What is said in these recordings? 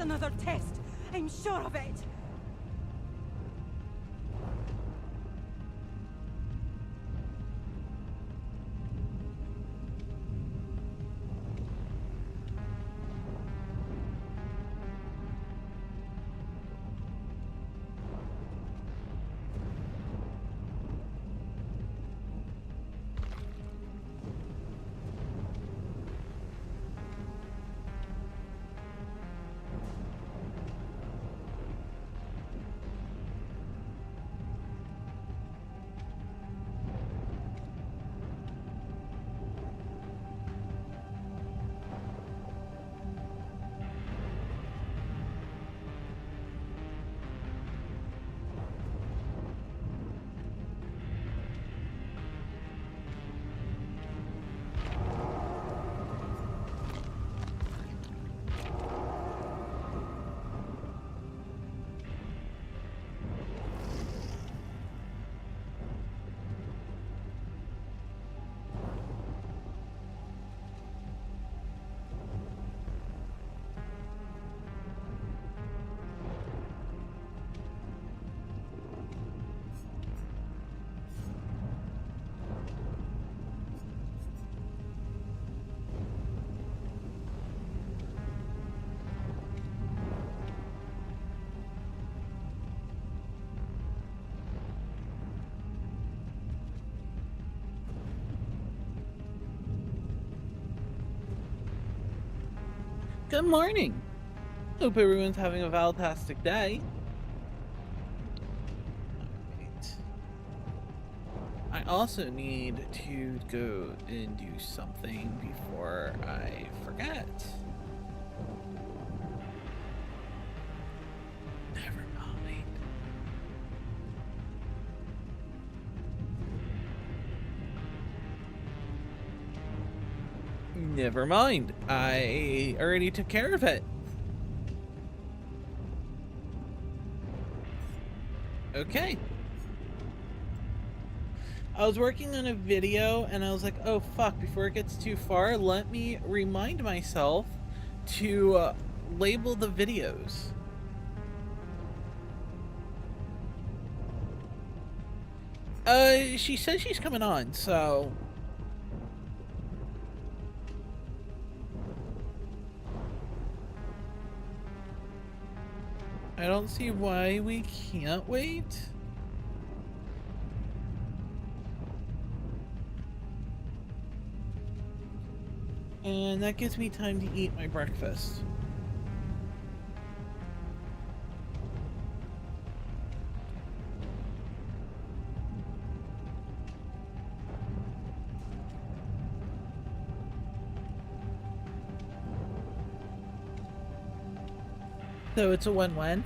another test. I'm sure of it. Good morning. Hope everyone's having a fantastic day. Alright. I also need to go and do something before I forget. Never mind. Never mind. I already took care of it. Okay. I was working on a video and I was like, oh fuck, before it gets too far, let me remind myself to label the videos. She says she's coming on, so... I don't see why we can't wait. And that gives me time to eat my breakfast. So it's a win-win.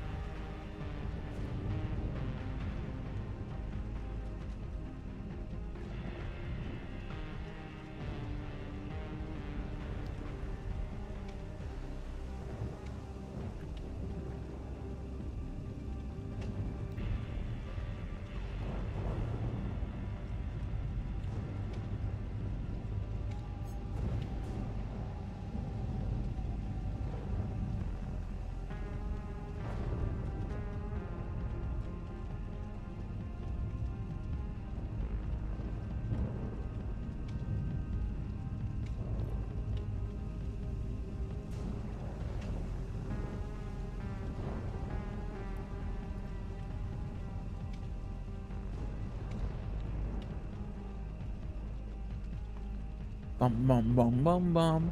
Bum bum bum bum bum.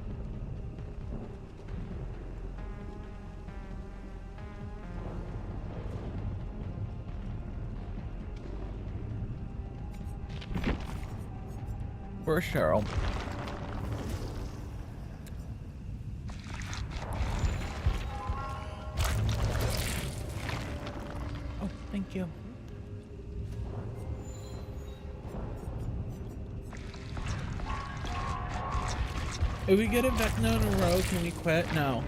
Where's Cheryl? Oh, thank you. If we get it back now in a row, can we quit? No.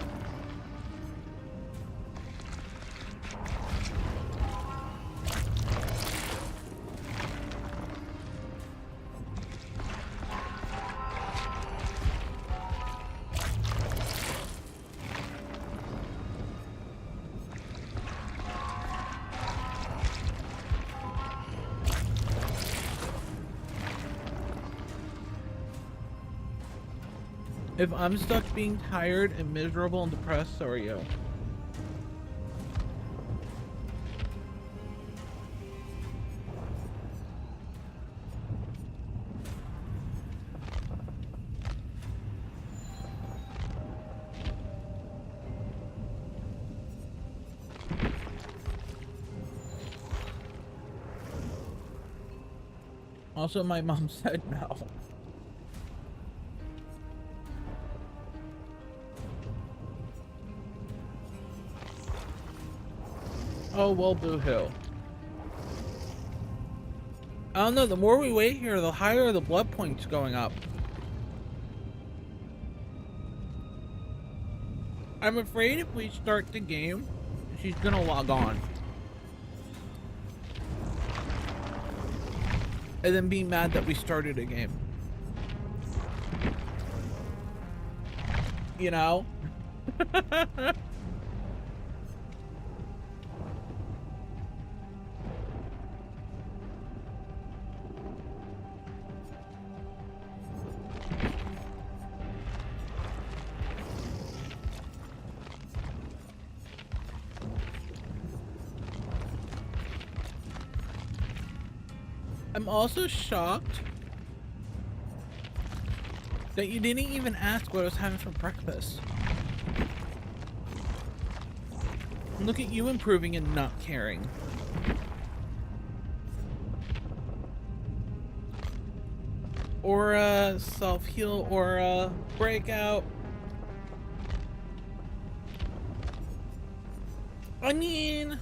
If I'm stuck being tired and miserable and depressed, so are you. Also, my mom said no. Oh, well, boo-hoo. I don't know, the more we wait here, the higher the blood points going up. I'm afraid if we start the game, she's gonna log on. And then be mad that we started a game. You know? I'm also shocked that you didn't even ask what I was having for breakfast. Look at you improving and not caring. Or self-heal, or breakout. I mean...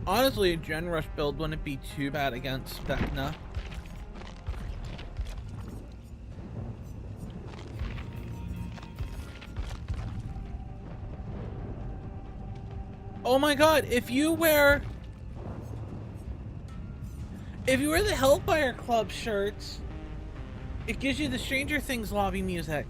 honestly, a Gen Rush build wouldn't be too bad against Vecna. Oh my god, if you wear the Hellfire Club shirts, it gives you the Stranger Things lobby music.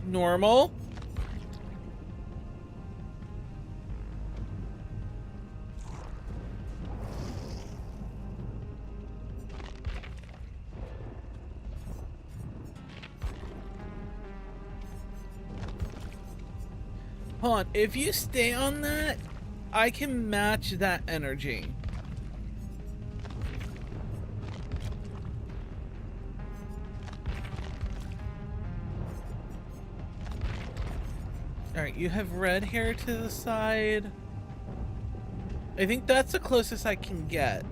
Normal. Hold on, if you stay on that, I can match that energy. Alright, you have red hair to the side. I think that's the closest I can get.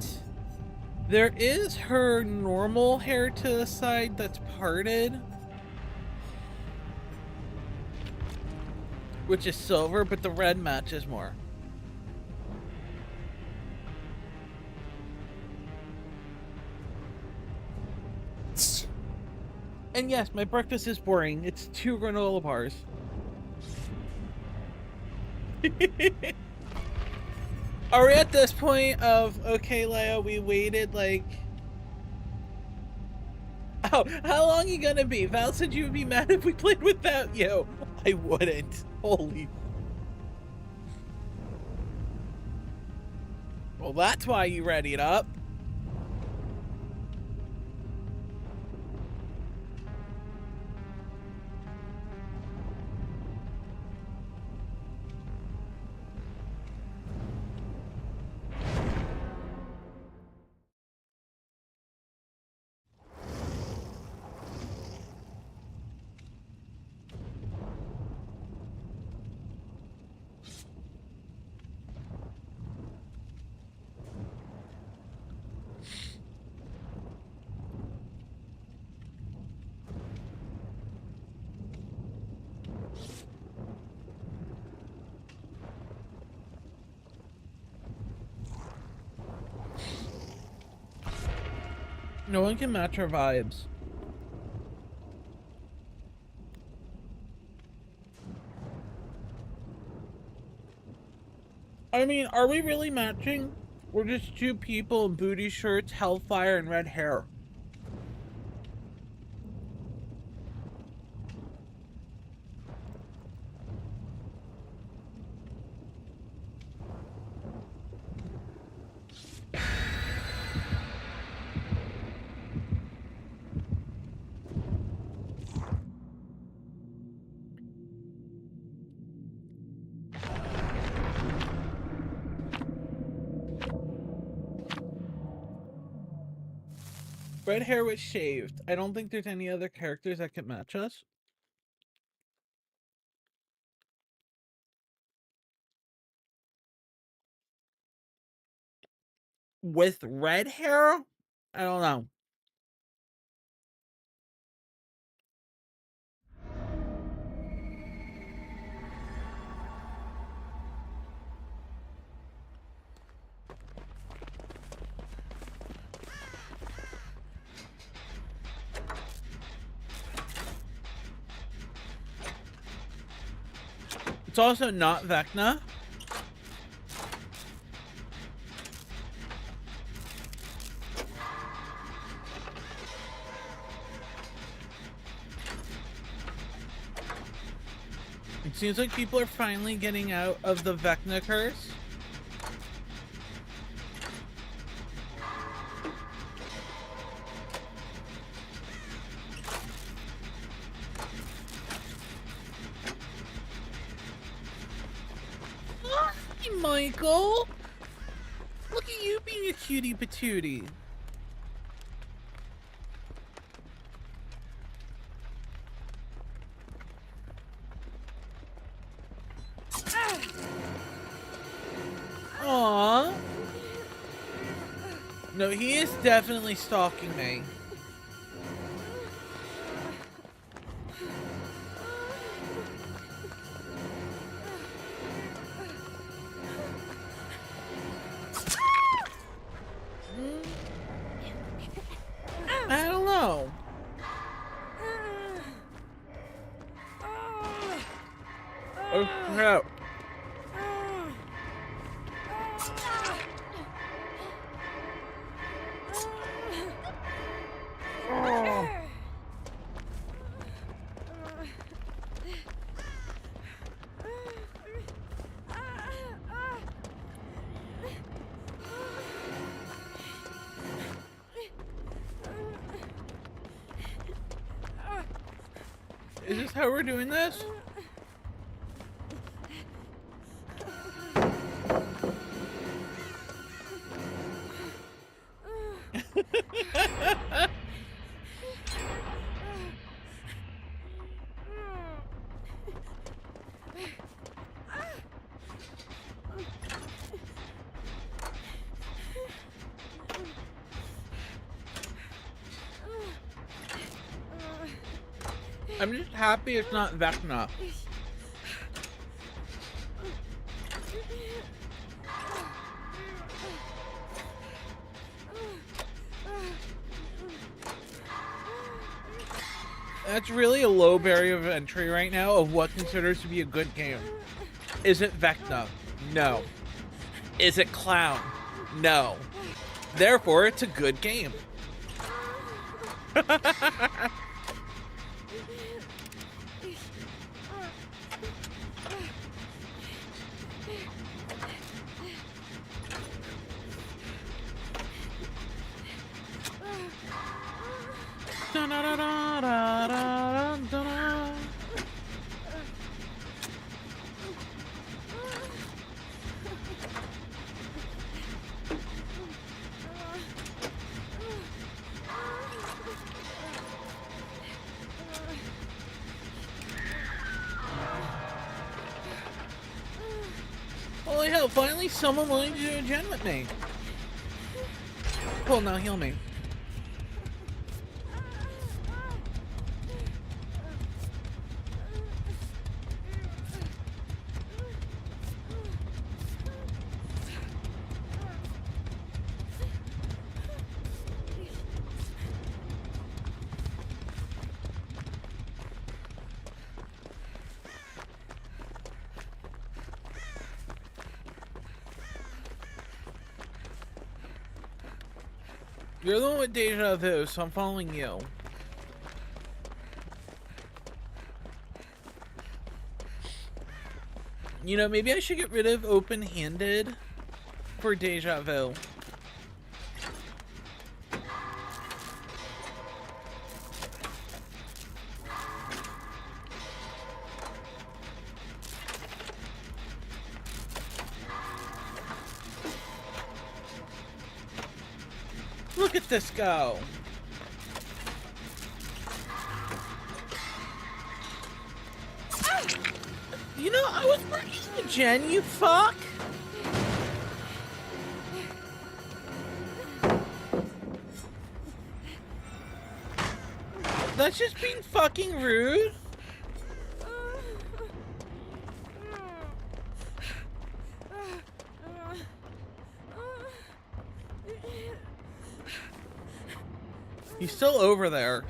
There is her normal hair to the side that's parted, which is silver, but the red matches more. And yes, my breakfast is boring. It's 2 granola bars. Are we at this point of, okay, Leia, we waited like... Oh, how long are you gonna be? Val said you would be mad if we played without you. I wouldn't. Holy... Well, that's why you readied up. No one can match our vibes. I mean, are we really matching? We're just 2 people in booty shirts, hellfire, and red hair. Red hair with shaved. I don't think there's any other characters that could match us. With red hair? I don't know. It's also not Vecna. It seems like people are finally getting out of the Vecna curse. Hi, Michael! Look at you being a cutie patootie. Aww. No, he is definitely stalking me. I don't know. Oh crap. Is this how we're doing this? I'm just happy it's not Vecna. That's really a low barrier of entry right now of what considers to be a good game. Is it Vecna? No. Is it Clown? No. Therefore, it's a good game. Holy hell, finally someone willing to do a gen with me. Cool, now heal me. You're the one with deja vu, so I'm following you. You know, maybe I should get rid of open-handed for deja vu. Look at this go. You know, I was working the gen, you fuck! That's just being fucking rude. He's still over there.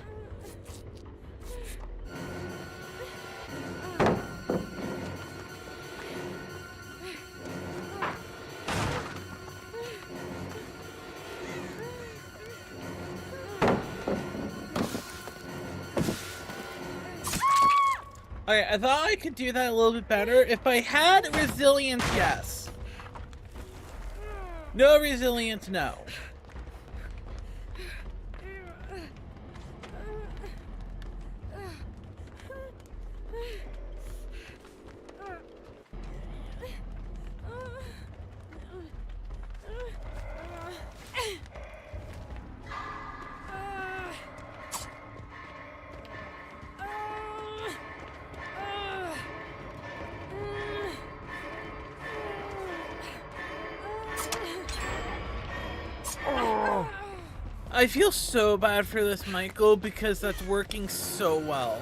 Okay, I thought I could do that a little bit better. If I had resilience, yes. No resilience, no. I feel so bad for this, Michael, because that's working so well.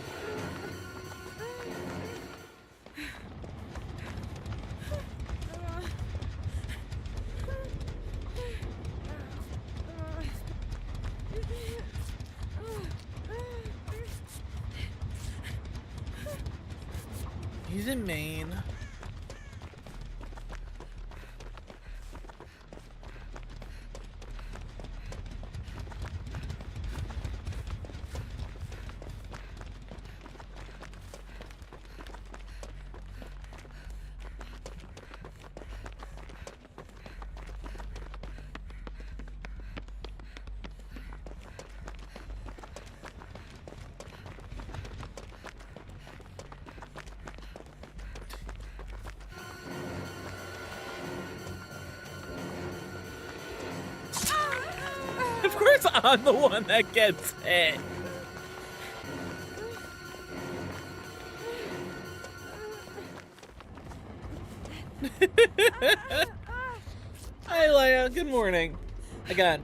He's in Maine. Of course I'm the one that gets hit. Hi, Leia. Good morning. Again.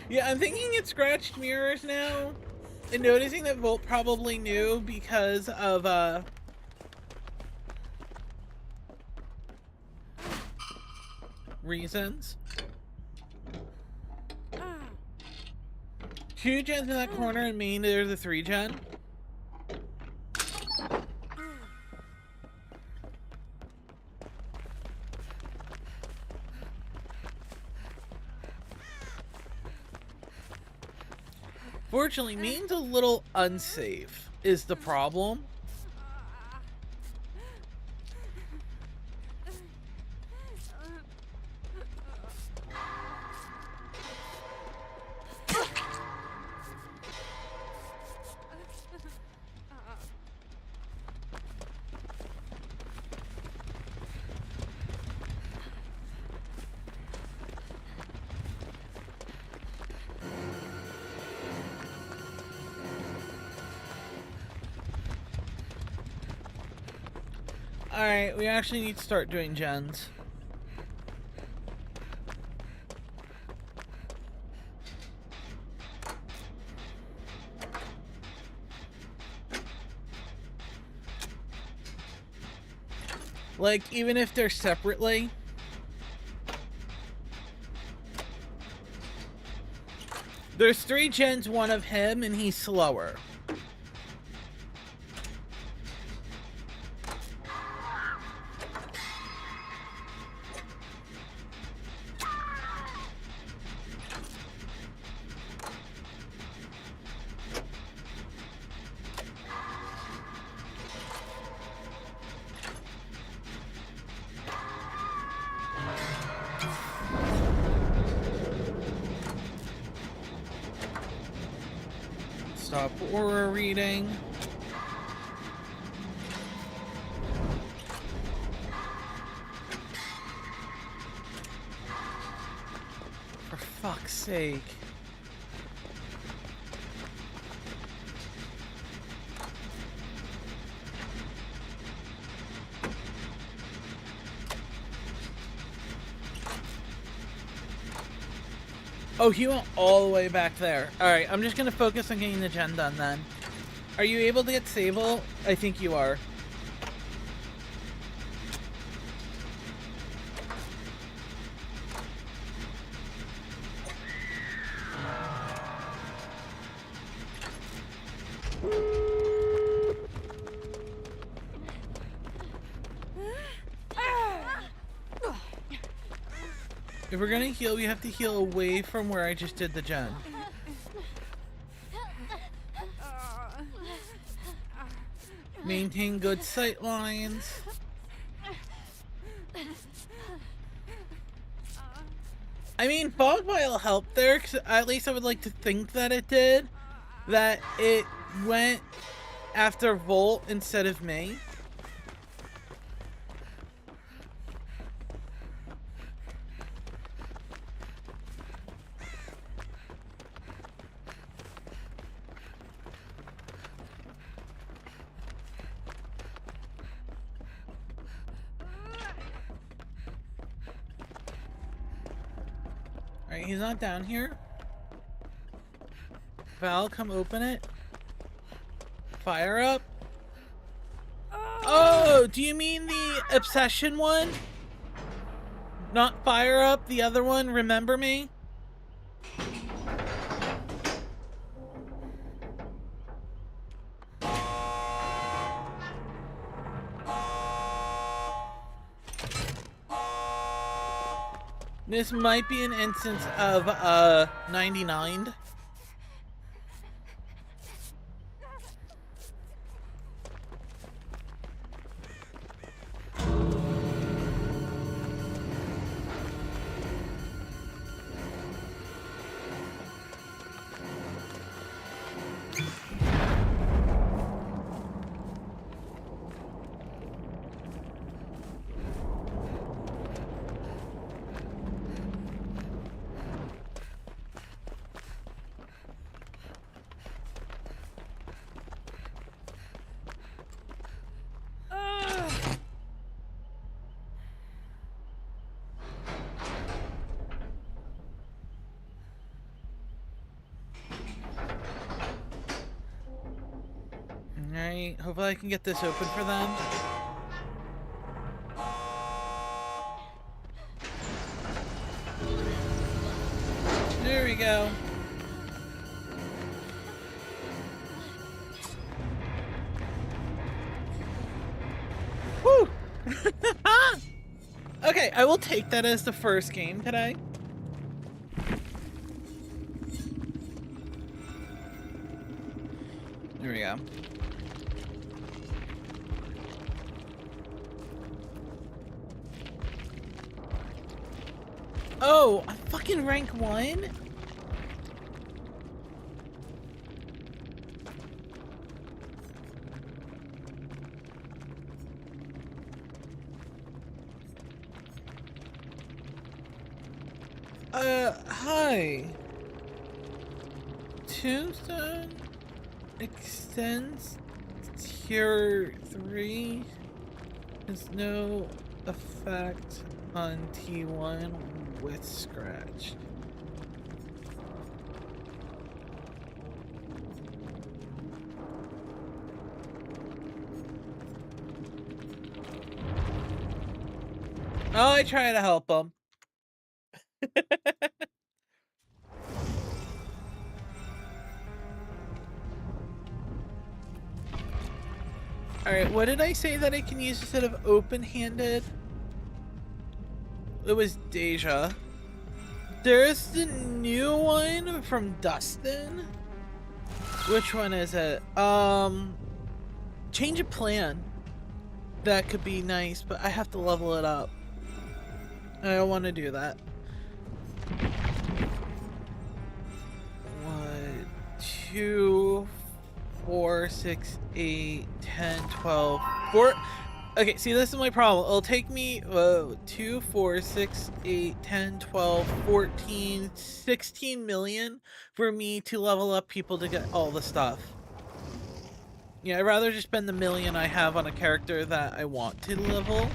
Yeah, I'm thinking it's scratched mirrors now. And noticing that Volt probably knew because of, reasons. 2 gens in that corner, and Maine, there's a 3 gen. Fortunately, Maine's a little unsafe, is the problem. Alright, we actually need to start doing gens. Like, even if they're separately. There's 3 gens, 1 of him, and he's slower. Stop aura reading. For fuck's sake. Oh, he went all the way back there. Alright, I'm just gonna focus on getting the gen done then. Are you able to get Sable? I think you are. If we're gonna heal, we have to heal away from where I just did the gen. Maintain good sight lines. I mean, Fog Vial helped there, because at least I would like to think that it did. That it went after Volt instead of me. Alright, he's not down here. Val, come open it. Fire up. Oh, do you mean the obsession one? Not fire up, the other one, remember me? This might be an instance of 99. Alright, hopefully I can get this open for them. There we go. Woo! Okay, I will take that as the first game today. There we go. Oh, I'm fucking rank 1? Hi. Tombstone extends tier 3 has no effect on T1 with scratch. Oh, I try to help him. Alright, what did I say that I can use instead of open-handed? It was Deja. There's the new one from Dustin. Which one is it? Change of plan. That could be nice, but I have to level it up. I don't want to do that. 1, 2, 4, 6, 8, 10, 12, 4. Okay, see, this is my problem. It'll take me 2, 4, 6, 8, 10, 12, 14, 16 million for me to level up people to get all the stuff. Yeah, I'd rather just spend the million I have on a character that I want to level.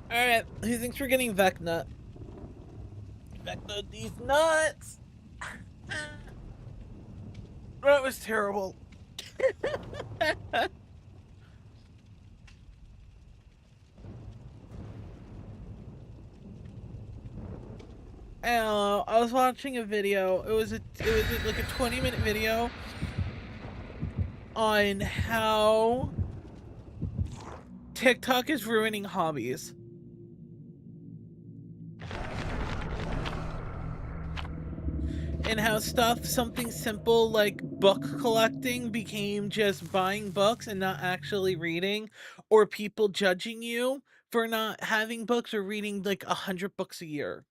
Alright, who thinks we're getting Vecna? Vecna these nuts! That was terrible. I don't know, I was watching a video. It was like a 20-minute video on how TikTok is ruining hobbies. And how something simple like book collecting became just buying books and not actually reading, or people judging you for not having books or reading like 100 books a year.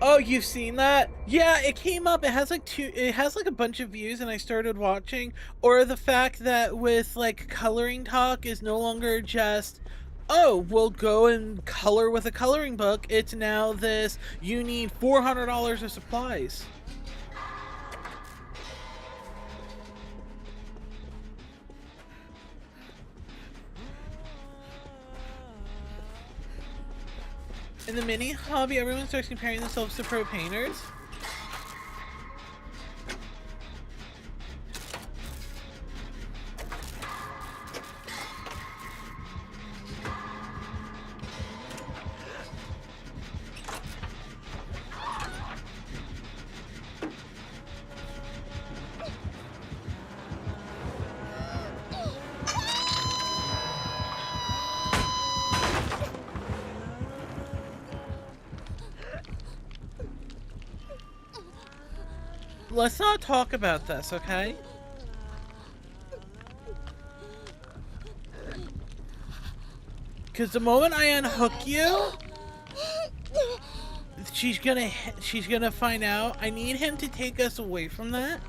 Oh, you've seen that? Yeah, it came up. It has like a bunch of views, and I started watching. Or the fact that with like coloring talk is no longer just, oh, we'll go and color with a coloring book. It's now this, you need $400 of supplies. In the mini hobby, everyone starts comparing themselves to pro painters. Let's not talk about this, okay? Because the moment I unhook you, she's gonna find out. I need him to take us away from that.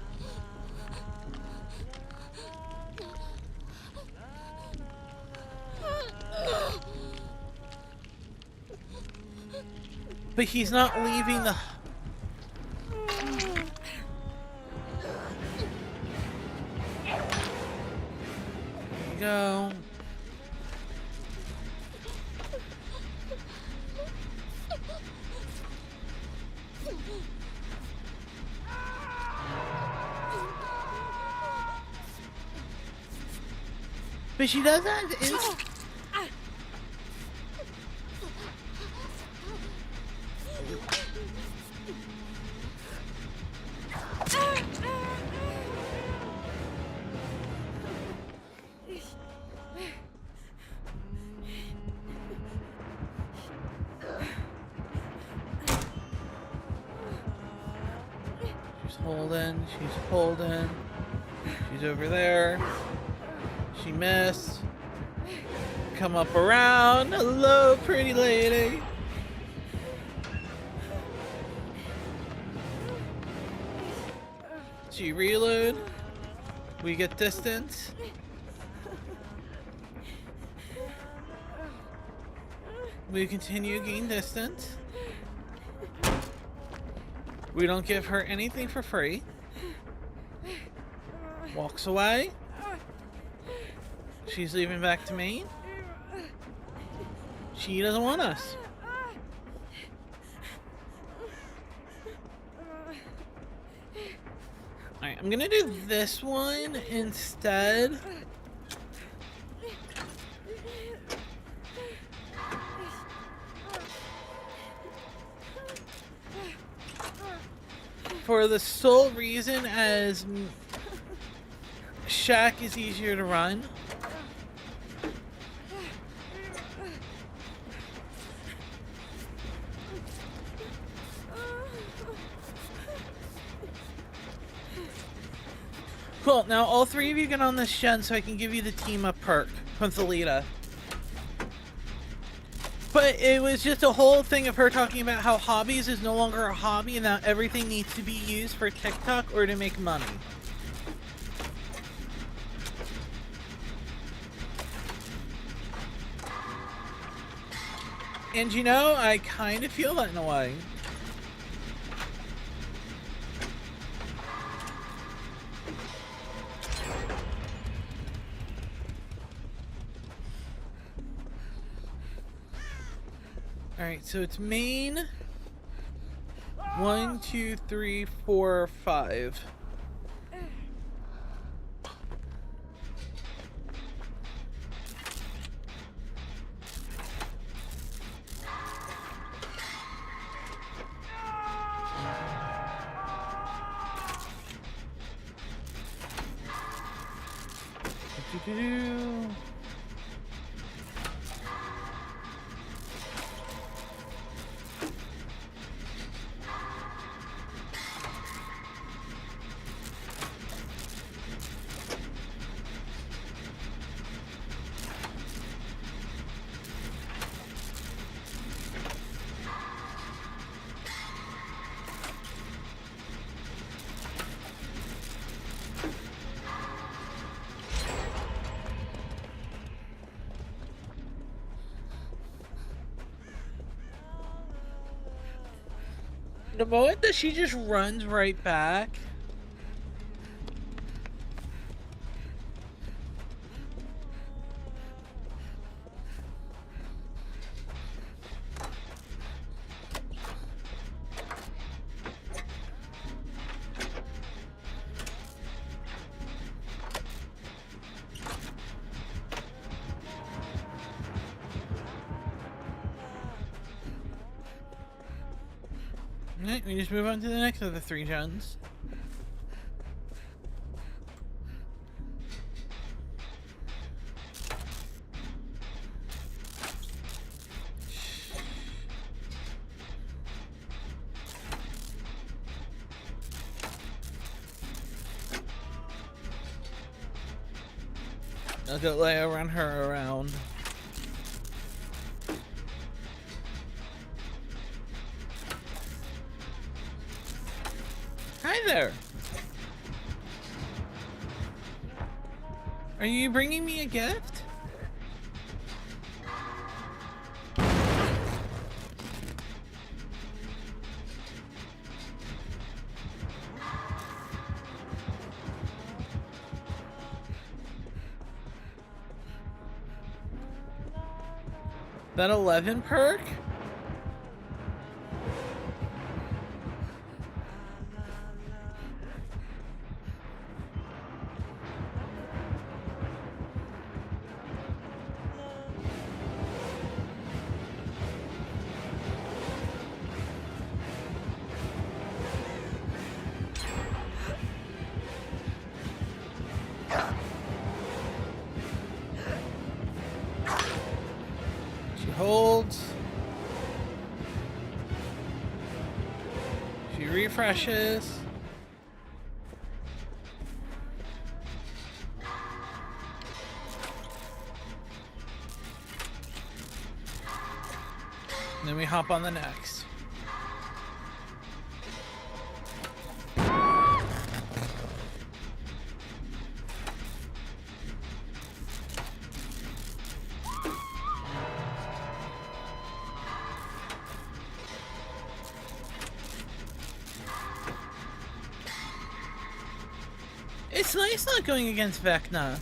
But he's not leaving the... Go. But she doesn't have She's holding. She's over there. She missed. Come up around. Hello, pretty lady. She reload. We get distance. We continue gain distance. We don't give her anything for free. Walks away. She's leaving back to me. She doesn't want us. Alright, I'm gonna do this one instead. For the sole reason as Shack is easier to run. Cool, now all three of you get on this Shen so I can give you the team up perk from Thalita. But it was just a whole thing of her talking about how hobbies is no longer a hobby and that everything needs to be used for TikTok or to make money. And you know, I kind of feel that in a way. Alright, so it's main. 1, 2, 3, 4, 5. Do-do-do. The moment that she just runs right back. Alright, we just move on to the next of the 3 gens. I'll go run her around. Hi there. Are you bringing me a gift? That 11 perk? Holds. She refreshes. And then we hop on the next. It's nice not going against Vecna.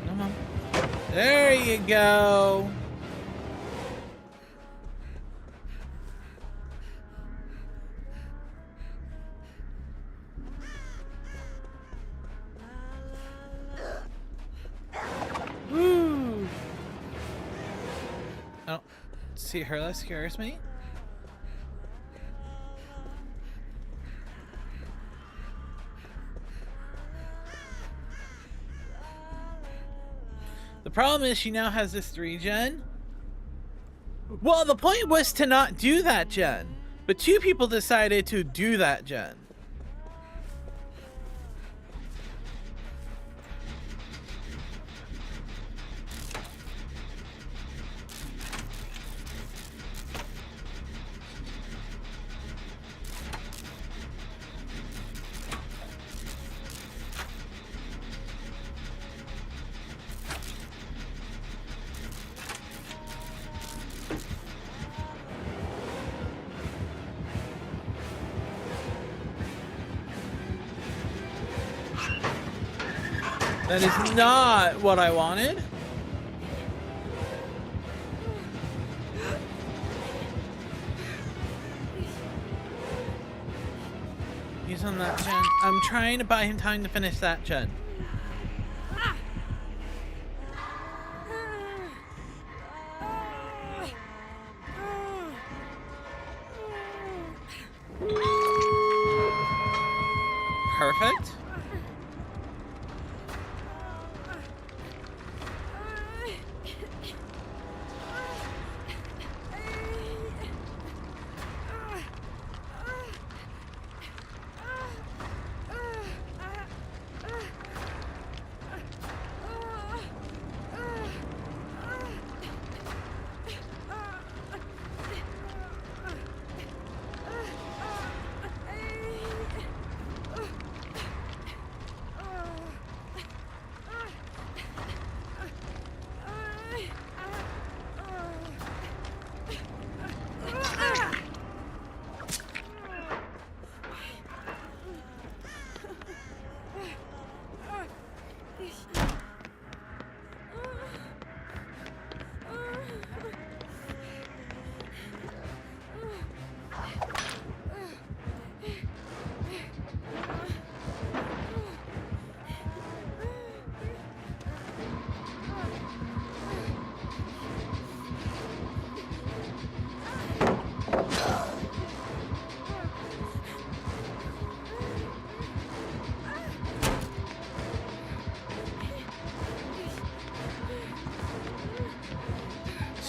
Come on. There you go. Woo. Oh. See her, that scares me. The problem is she now has this 3 gen. Well, the point was to not do that gen, but 2 people decided to do that gen. That is not what I wanted. He's on that gen. I'm trying to buy him time to finish that gen. Perfect.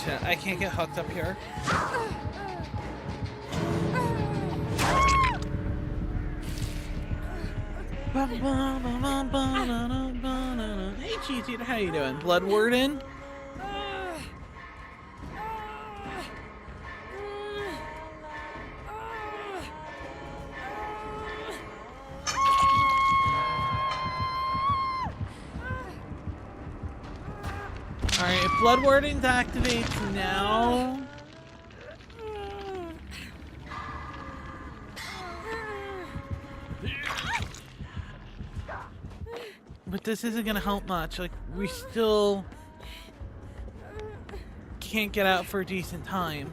Shit, I can't get hooked up here. Hey, Cheesy, how you doing? Blood Warden? Alright, if Blood Warden activates now... But this isn't gonna help much. Like, we still can't get out for a decent time.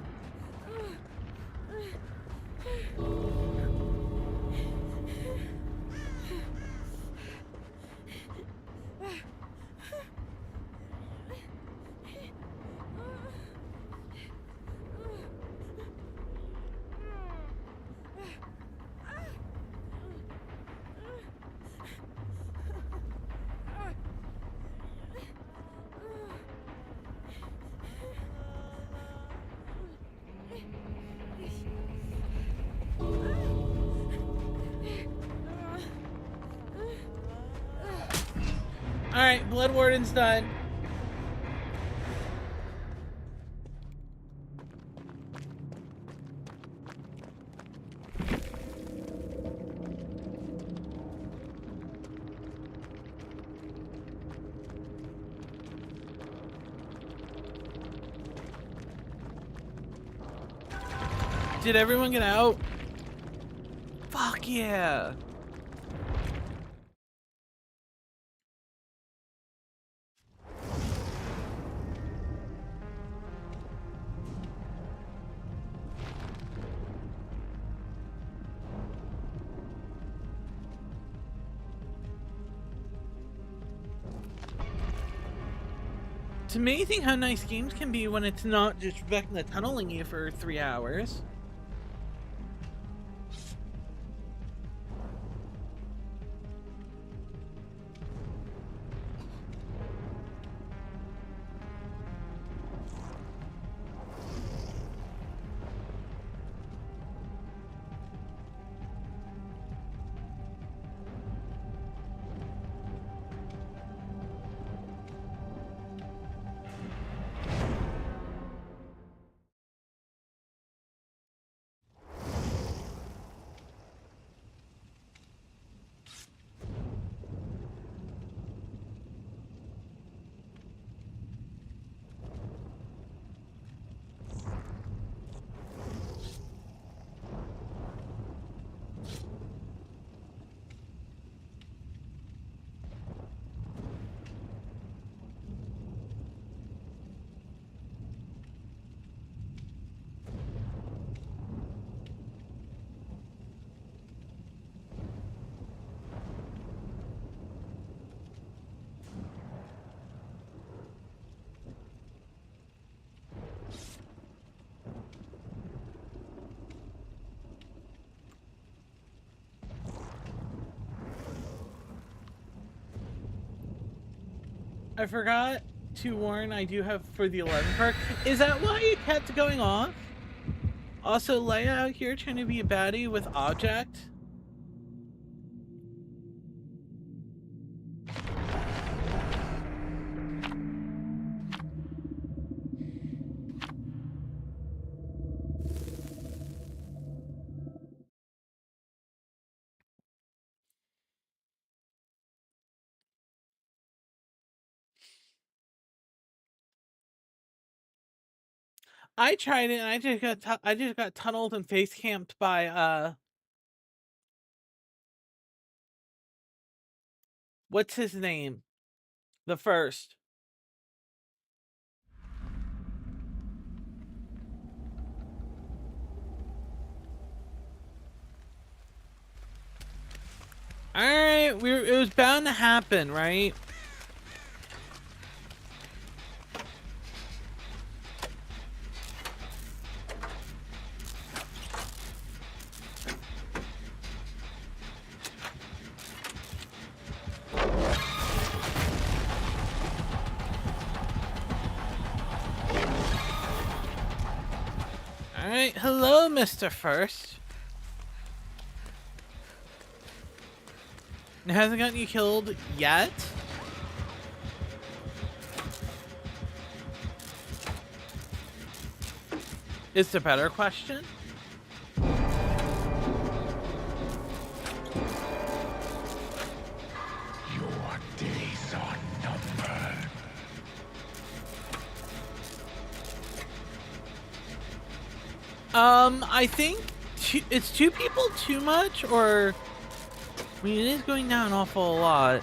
Alright, Blood Warden's done. Did everyone get out? Fuck yeah! It's amazing how nice games can be when it's not just Vecna tunneling you for 3 hours. I forgot to warn, I do have for the 11 perk. Is that why it kept going off? Also, Leia out here trying to be a baddie with object. I tried it and I just got tunneled and face camped by what's his name? The first. Alright, it was bound to happen, right? Alright, hello, Mr. First. It hasn't gotten you killed yet? Is the better question? Your days are numbered. I think it's 2 people too much, or I mean, it is going down an awful lot.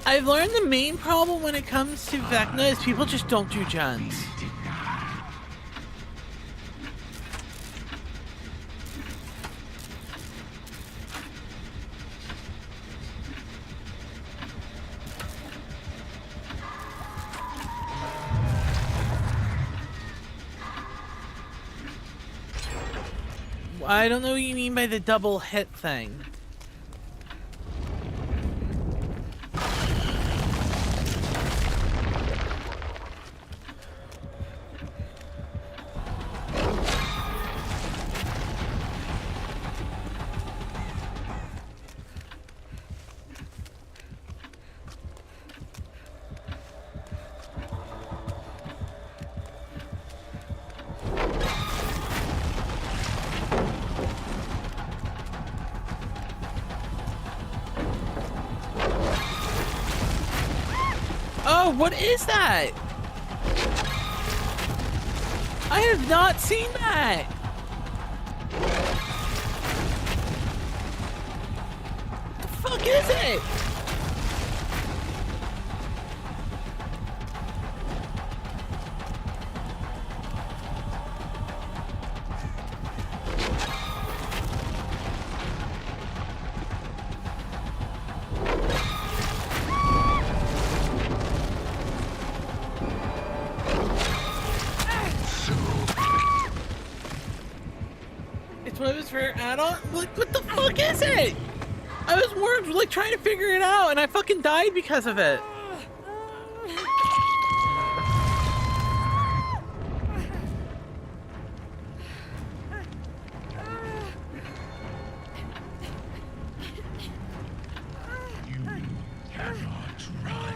I've learned the main problem when it comes to Vecna is people just don't do gens. I don't know what you mean by the double hit thing. Oh, what is that? I have not seen that. What the fuck is it? What was for add-on? Like, what the fuck is it? I was more like trying to figure it out, and I fucking died because of it. You cannot run.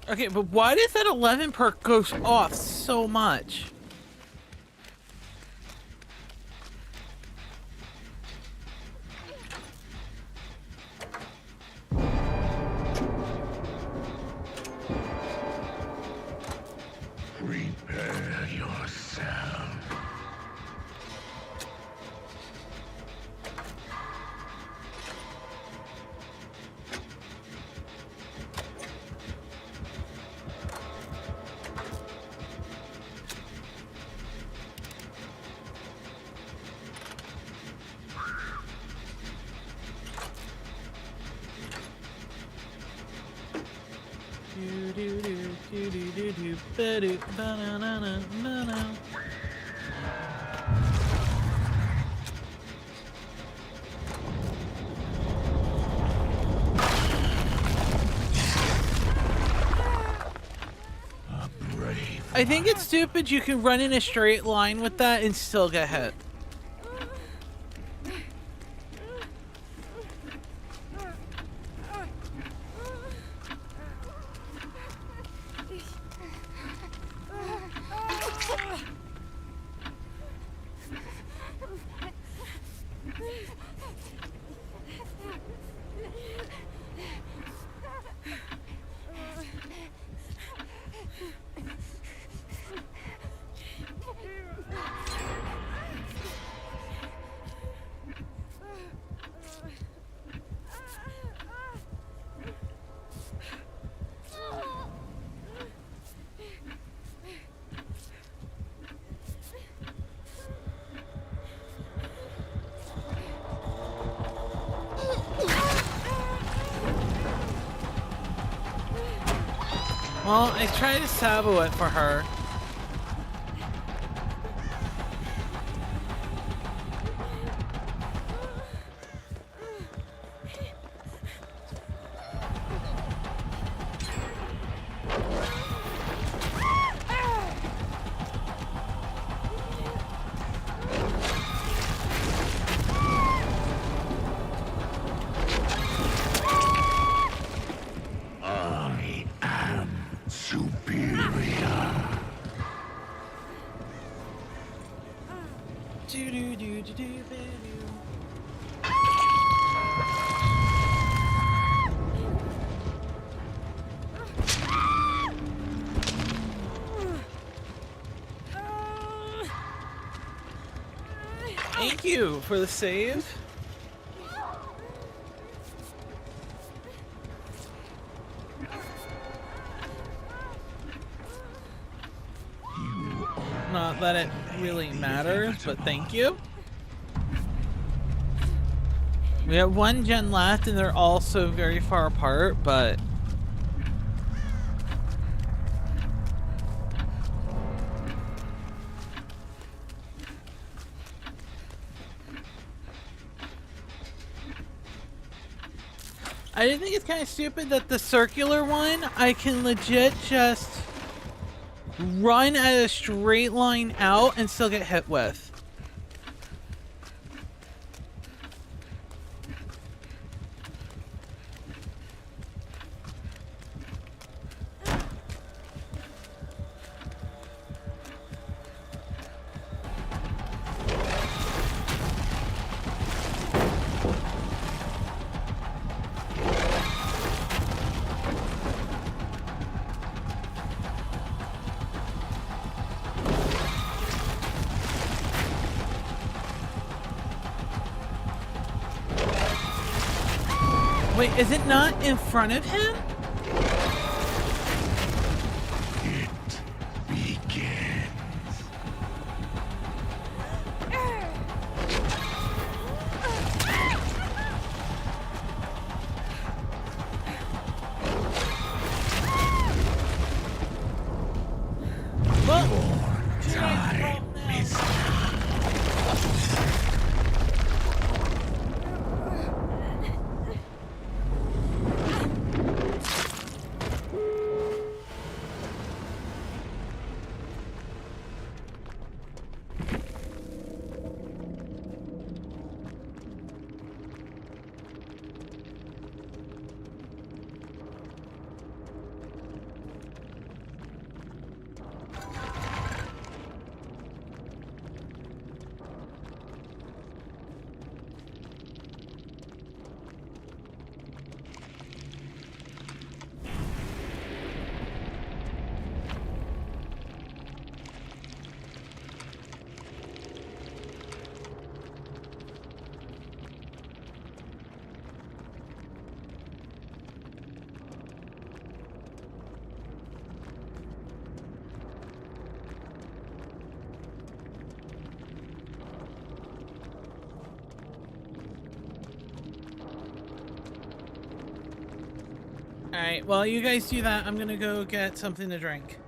Okay, but why does that 11 perk go off so much? yourself. I think it's stupid you can run in a straight line with that and still get hit. Well, I tried to sabo it for her. I am superior. Thank you for the save. Not that it really matters, but thank you. We have one gen left and they're all so very far apart, but I do think it's kind of stupid that the circular one I can legit just run at a straight line out and still get hit with. Wait, is it not in front of him? It begins. Well, Time is Alright, well, you guys do that. I'm gonna go get something to drink.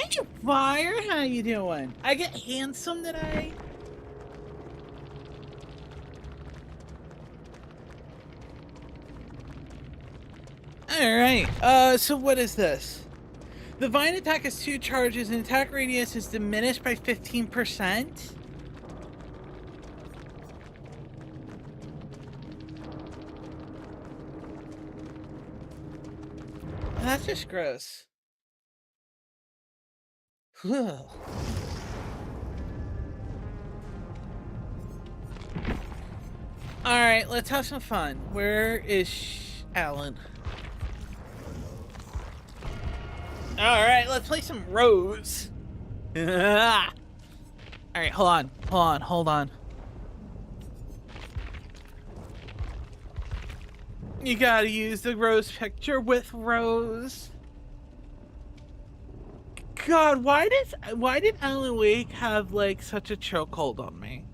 Hey, Fire, how you doing? I get handsome today? Alright, so what is this? The Vine attack has 2 charges and attack radius is diminished by 15%. That's just gross. Alright, let's have some fun. Where is Alan? Alright, let's play some Rose. Alright, hold on. You gotta use the Rose picture with Rose. God, why did Alan Wake have like such a chokehold on me?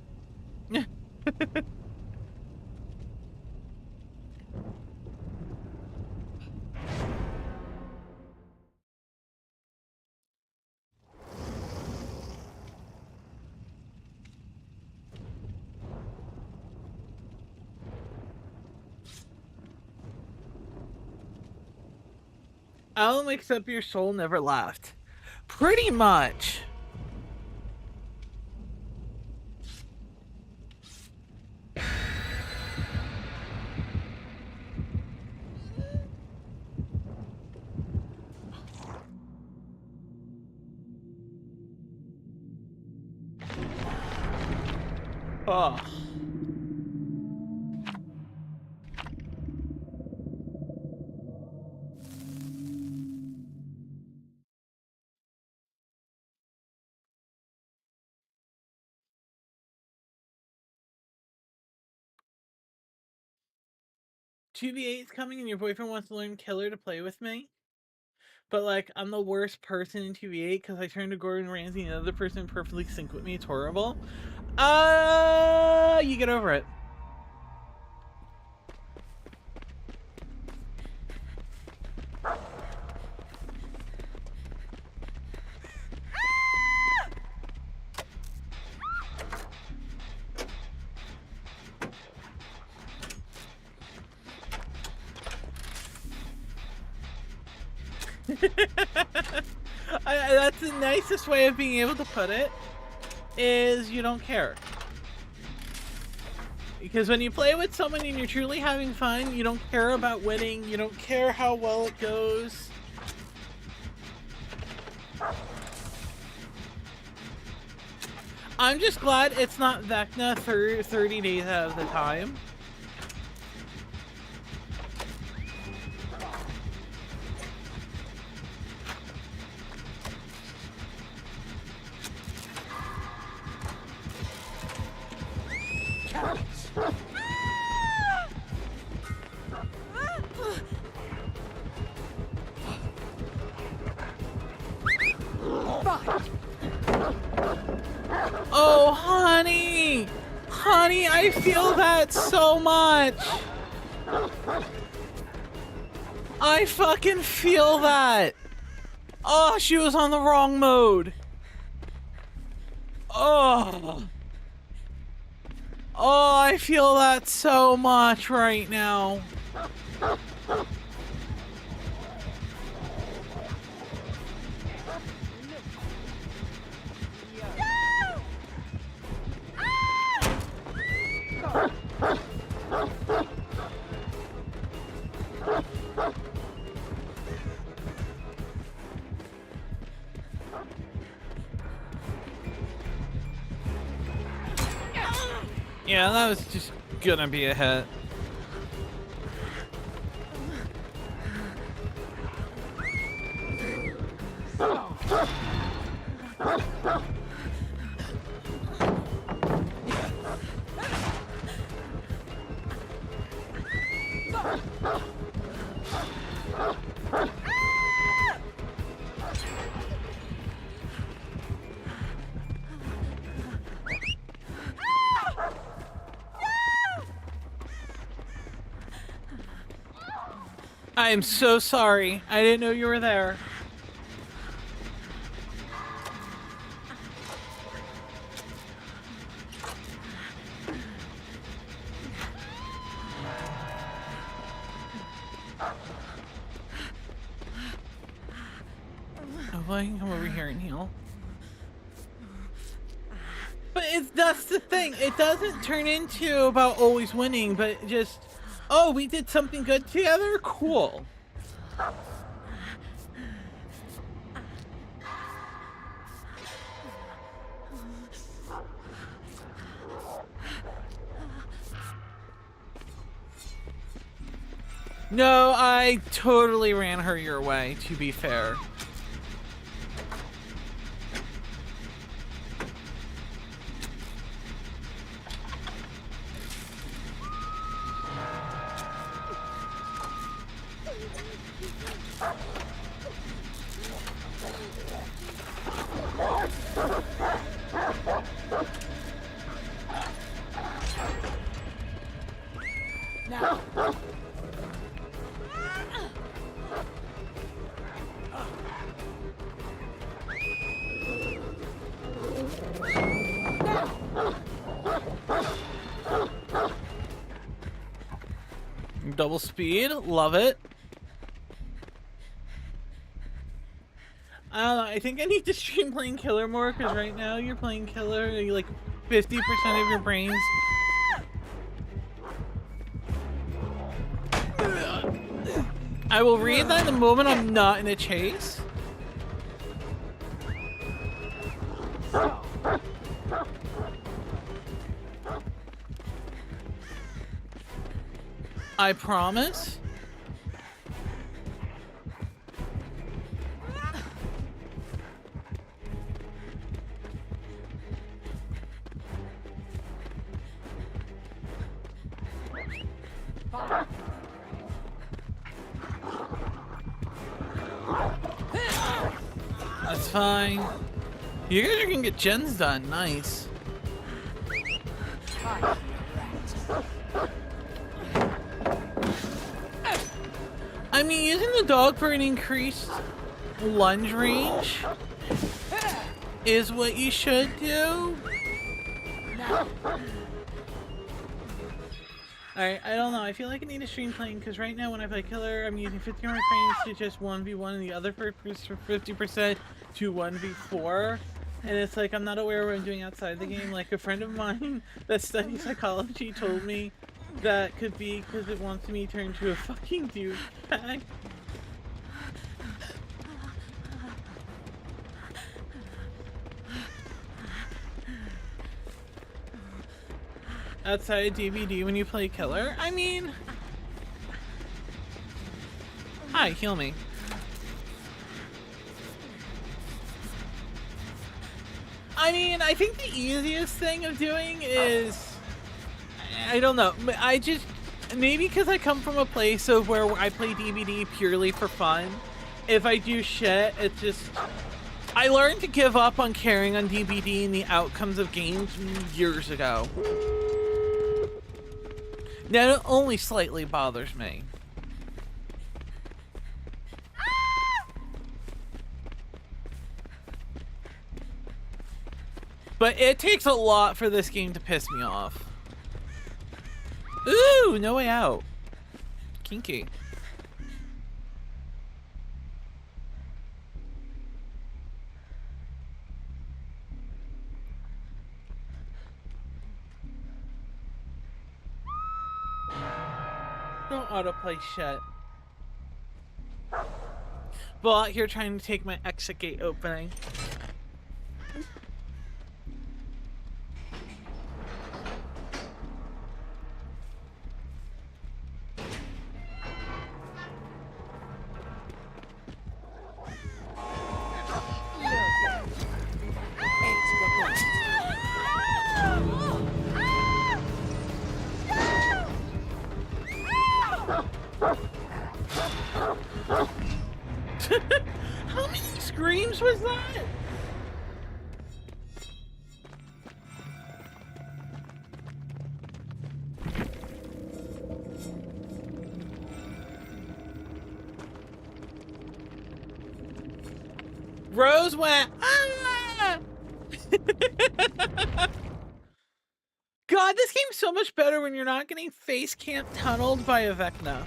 Alan wakes up, your soul never left. Pretty much. Oh. TVA is coming and your boyfriend wants to learn killer to play with me? But like, I'm the worst person in TVA because I turned to Gordon Ramsay and the other person perfectly sync with me. It's horrible. You get over it. That's the nicest way of being able to put it, is you don't care. Because when you play with someone and you're truly having fun, you don't care about winning, you don't care how well it goes. I'm just glad it's not Vecna 30 days out of the time. Oh, honey! Honey, I feel that so much! I fucking feel that! Oh, she was on the wrong mode! Oh! Oh, I feel that so much right now. Yeah, that was just gonna be a hit. I am so sorry. I didn't know you were there. well, I can come over here and heal. But that's the thing. It doesn't turn into about always winning, but just, oh, we did something good together? Cool. No, I totally ran her your way, to be fair. Now. Double speed, love it. I don't know, I think I need to stream playing killer more, because right now you're playing killer, like 50% of your brains. I will read that the moment I'm not in a chase. I promise. That's fine. You guys are gonna get gens done. Nice. I mean, using the dog for an increased lunge range is what you should do. Alright, I don't know. I feel like I need to stream playing because right now when I play killer, I'm using 50 more frames to just 1v1 and the other for 50% to 1v4. And it's like I'm not aware of what I'm doing outside the game. Like a friend of mine that studies psychology told me that could be because it wants me to turn into a fucking douchebag. Outside DVD when you play killer? I mean... Hi, heal me. I mean, I think the easiest thing of doing is... I don't know. I just... Maybe because I come from a place of where I play DVD purely for fun. If I do shit, it's just... I learned to give up on caring on DVD and the outcomes of games years ago. Now it only slightly bothers me. But it takes a lot for this game to piss me off. Ooh, no way out. Kinky. Don't autoplay shit. But you're trying to take my exit gate opening. How many screams was that? Rose went, ah! God, this game's so much better when you're not getting face camp tunneled by a Vecna.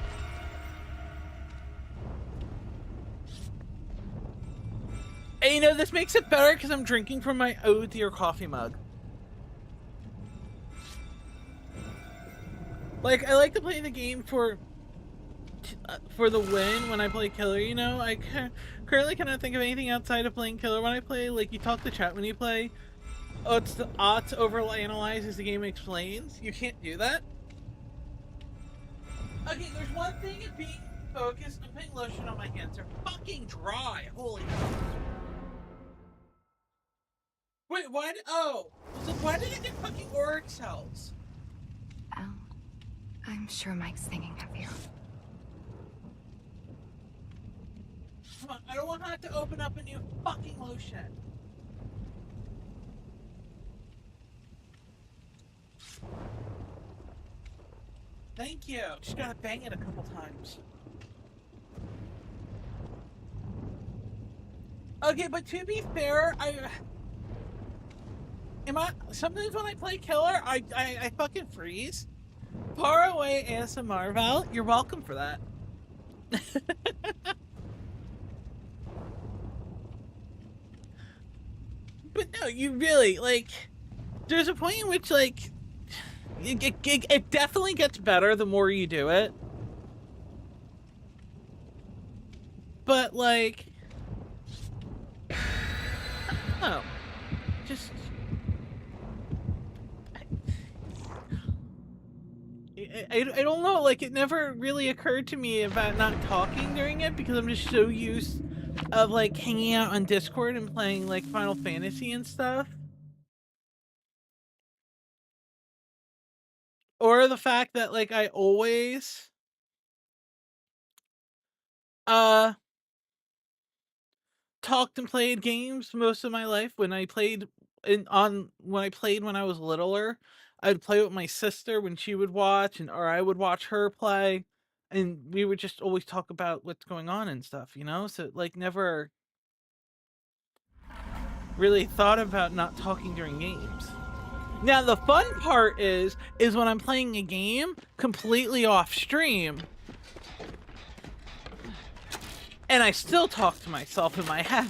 And you know, this makes it better because I'm drinking from my oh dear coffee mug. Like, I like to play the game for the win when I play killer, you know? I currently cannot think of anything outside of playing killer when I play. Like, you talk to chat when you play. Oh, it's the to overanalyze as the game explains. You can't do that. Okay, there's one thing in being focused. I'm putting lotion on my hands. They're fucking dry. Holy hell. Wait, why did... Oh. So why did I get fucking org cells? Oh, I'm sure Mike's thinking of you. Come on, I don't want to have to open up a new fucking lotion. Thank you. Just gotta bang it a couple times. Okay, but to be fair, sometimes when I play killer, I fucking freeze. Far away ASMR, Val. You're welcome for that. But no, you really, like, there's a point in which, like, it definitely gets better the more you do it. But, like, oh, just, I don't know, like, it never really occurred to me about not talking during it because I'm just so used of, like, hanging out on Discord and playing, like, Final Fantasy and stuff. Or the fact that, like, I always, talked and played games most of my life. When I played when I was littler, I'd play with my sister when she would watch, or I would watch her play, and we would just always talk about what's going on and stuff, you know? So, like, never really thought about not talking during games. Now, the fun part is when I'm playing a game completely off stream, and I still talk to myself in my head.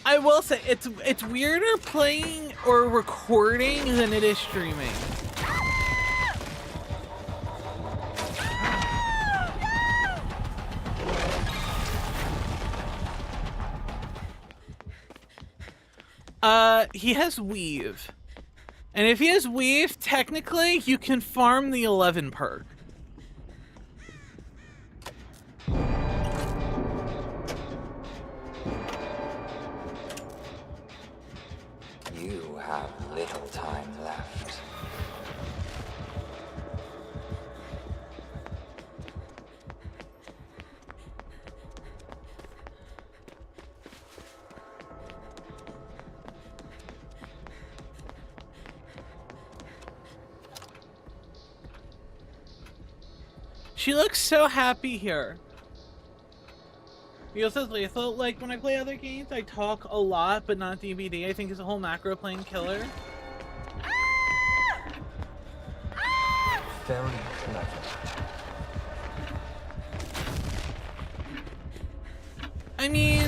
I will say, it's weirder playing or recording than it is streaming. He has weave. And if he has weave, technically, you can farm the 11 perk. You have little time left. She looks so happy here. He also says lethal. Like, when I play other games, I talk a lot, but not DBD. I think it's a whole macro playing killer. Very clever. I mean,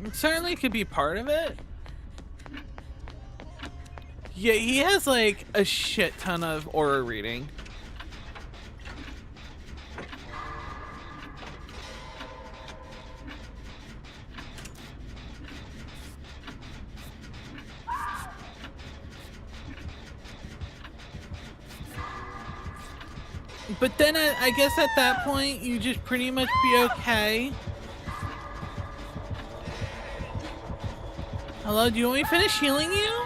it certainly could be part of it. Yeah, he has like a shit ton of aura reading. But then I guess at that point you just pretty much be okay. Hello, do you want me to finish healing you?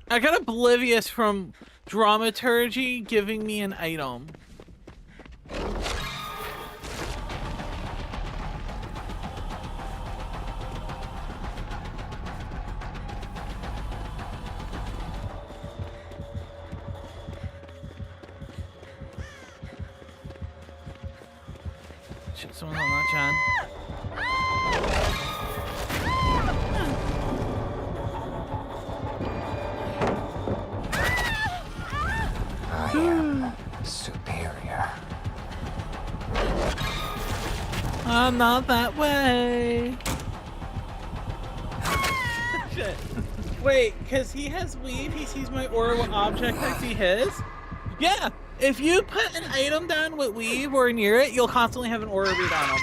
I got oblivious from dramaturgy giving me an item. Shit, someone's on that, John. I am superior. I'm not that way. Shit. Wait, because he has weave, he sees my aura with object, I see his? Yeah! If you put an item down with weave or near it, you'll constantly have an aura read on him.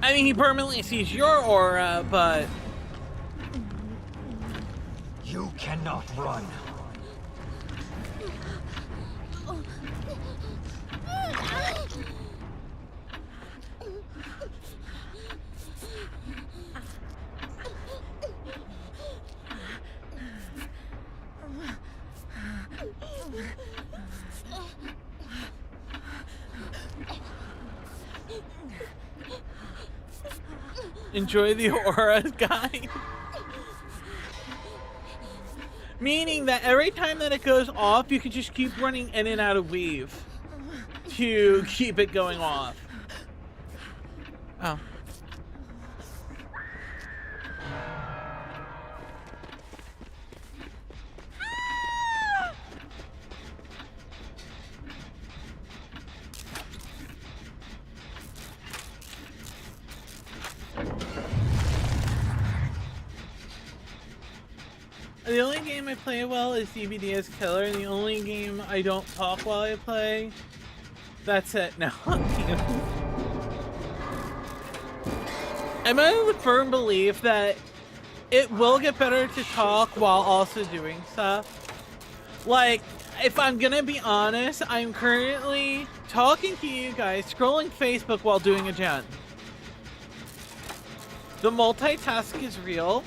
I mean, he permanently sees your aura, but... You cannot run. Enjoy the aura, guy. Meaning that every time that it goes off, you can just keep running in and out of weave to keep it going off. Oh. The only game I play well is DVD as Killer, and the only game I don't talk while I play, that's it. No. I'm of the firm belief that it will get better to talk while also doing stuff. Like, if I'm gonna be honest, I'm currently talking to you guys, scrolling Facebook while doing a gen. The multitask is real.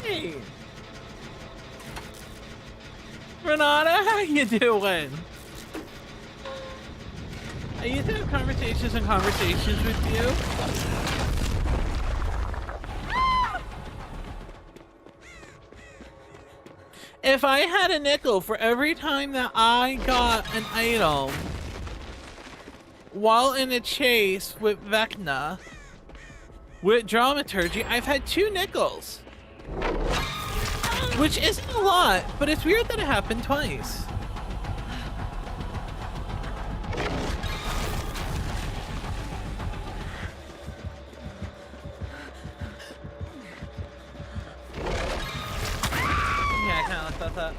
Hey, Renata, how you doing? I used to have conversations and conversations with you. If I had a nickel for every time that I got an item while in a chase with Vecna, with dramaturgy, I've had 2 nickels. Which isn't a lot, but it's weird that it happened twice. Yeah, I kinda thought that.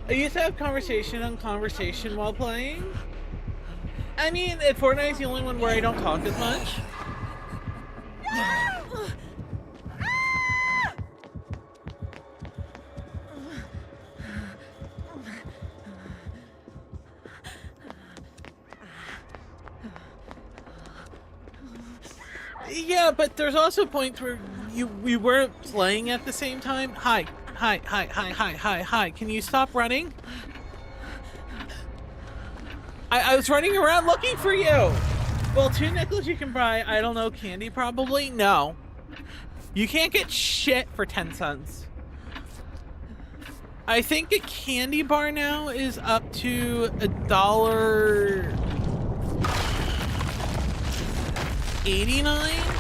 I used to have conversation on conversation while playing. I mean, Fortnite's the only one where I don't talk as much. Yeah, but there's also points where we weren't playing at the same time. Hi. Can you stop running? I was running around looking for you. Well, 2 nickels you can buy, I don't know, candy probably? No. You can't get shit for 10 cents. I think a candy bar now is up to $1.89.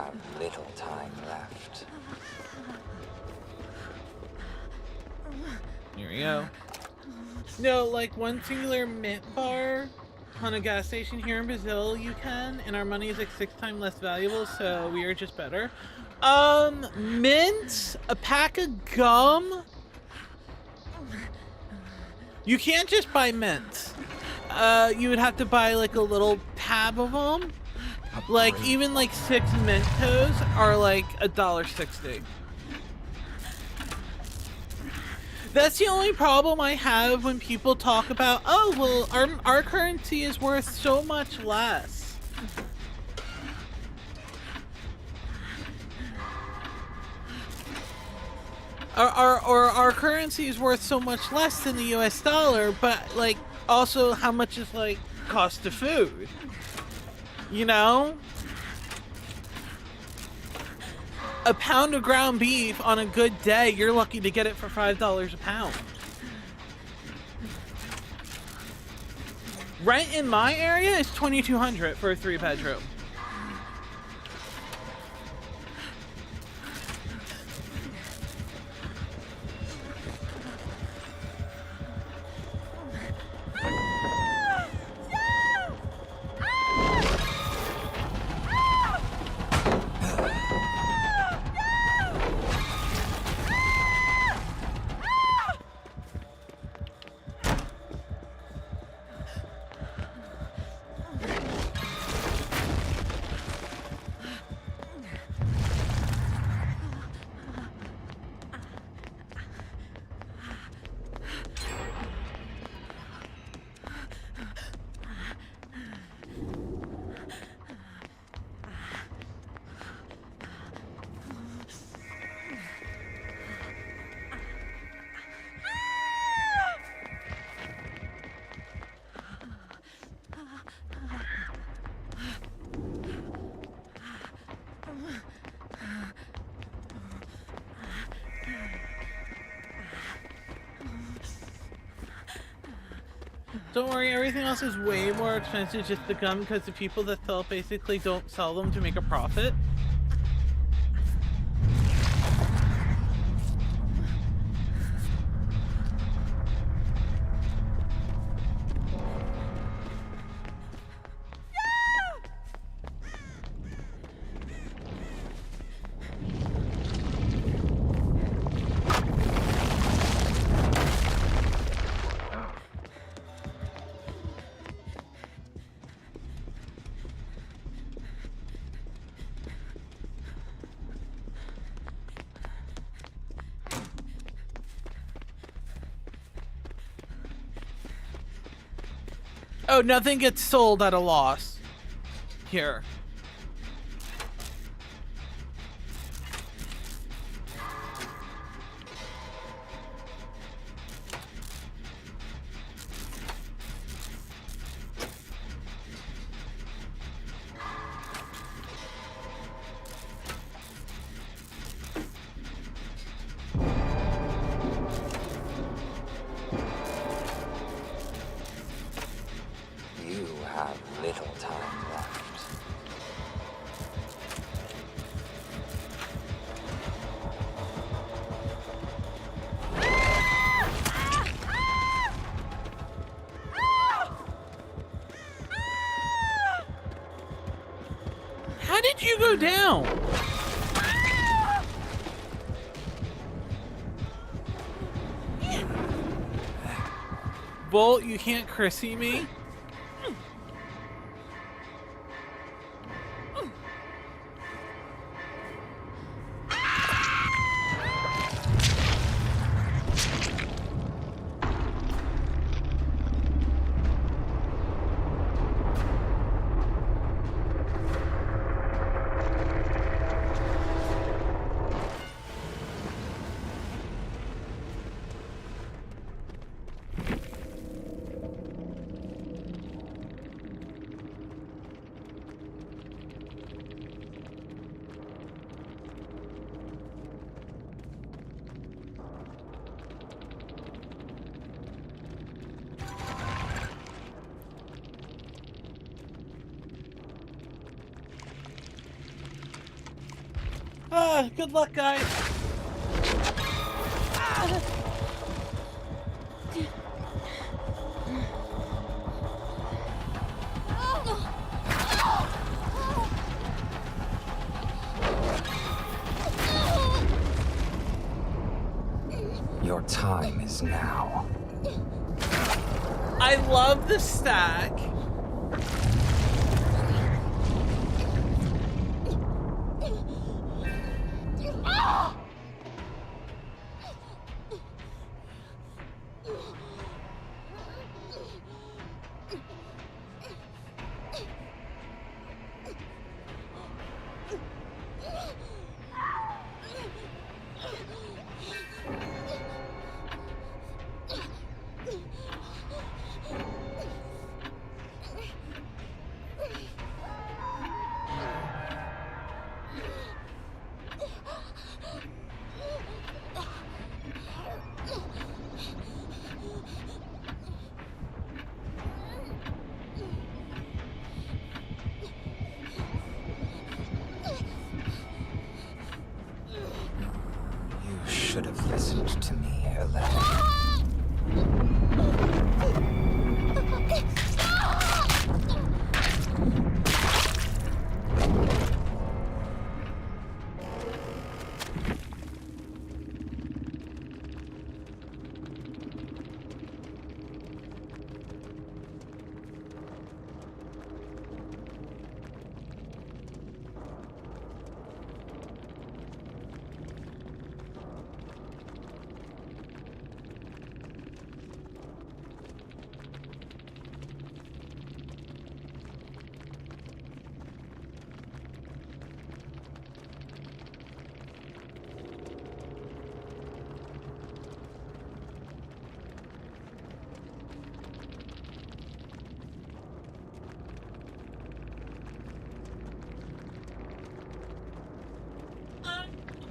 have little time left. Here we go. No, like one singular mint bar on a gas station here in Brazil you can, and our money is like 6 times less valuable, so we are just better. Mint, a pack of gum. You can't just buy mint. You would have to buy like a little tab of them. Like even like 6 Mentos are like $1.60. That's the only problem I have when people talk about, oh, well, our currency is worth so much less. Our currency is worth so much less than the US dollar, but like also how much is like cost of food? You know? A pound of ground beef on a good day, you're lucky to get it for $5 a pound. Rent in my area is $2,200 for a 3-bedroom. Don't worry, everything else is way more expensive, just the gum, because the people that sell it basically don't sell them to make a profit. Oh, nothing gets sold at a loss here. How did you go down? Bolt, you can't Chrissy me. Good luck, guys. Your time is now. I love the stack. You should have listened to me, 11.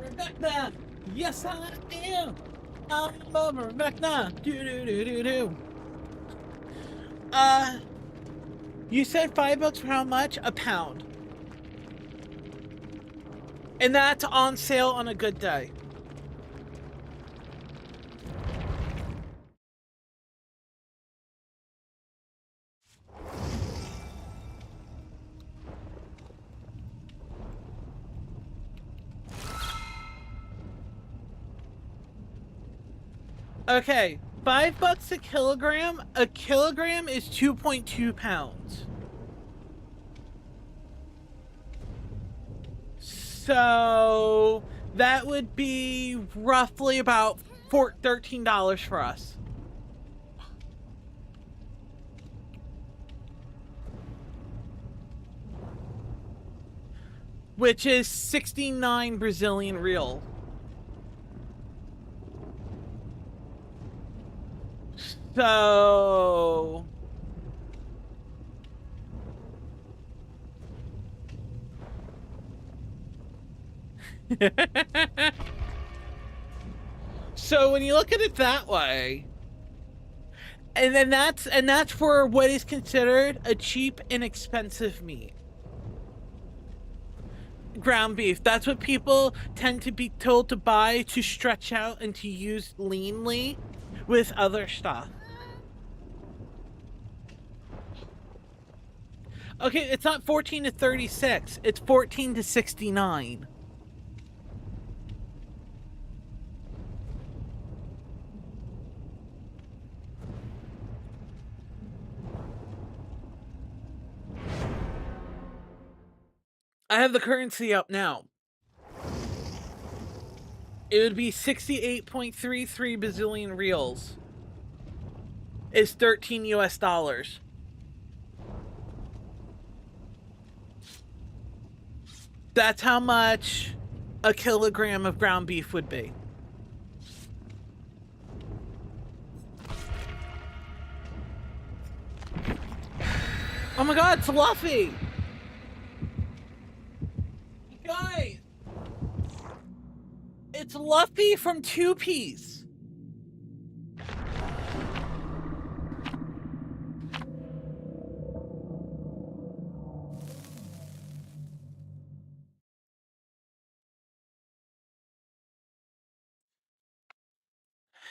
Rebecca! Yes, I am! I'm a Rebecca! Do. You said $5 for how much? A pound. And that's on sale on a good day. Okay, $5 a kilogram. A kilogram is 2.2 pounds. So that would be roughly about $13 for us. Which is 69 Brazilian real. So so when you look at it that way, and that's for what is considered a cheap and expensive meat. Ground beef. That's what people tend to be told to buy to stretch out and to use leanly with other stuff. Okay, it's not 14 to 36. It's 14 to 69. I have the currency up now. It would be 68.33 bazillion reals. It's 13 US dollars. That's how much a kilogram of ground beef would be. Oh my god, it's Fluffy! You guys! It's Luffy from Two Piece.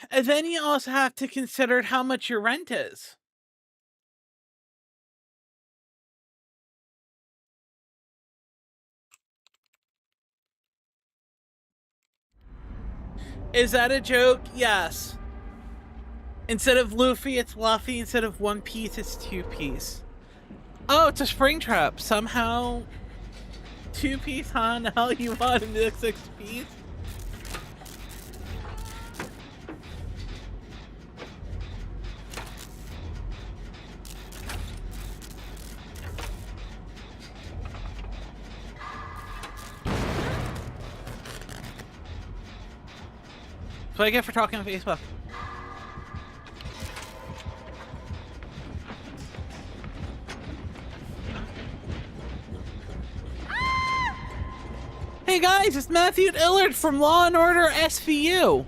And then you also have to consider how much your rent is. Is that a joke? Yes. Instead of Luffy, it's Luffy. Instead of One Piece, it's Two Piece. Oh, it's a spring trap. Somehow, Two Piece, huh? Now you want a 6 piece? That's what I get for talking on Facebook. Hey guys, it's Matthew Illard from Law & Order SVU.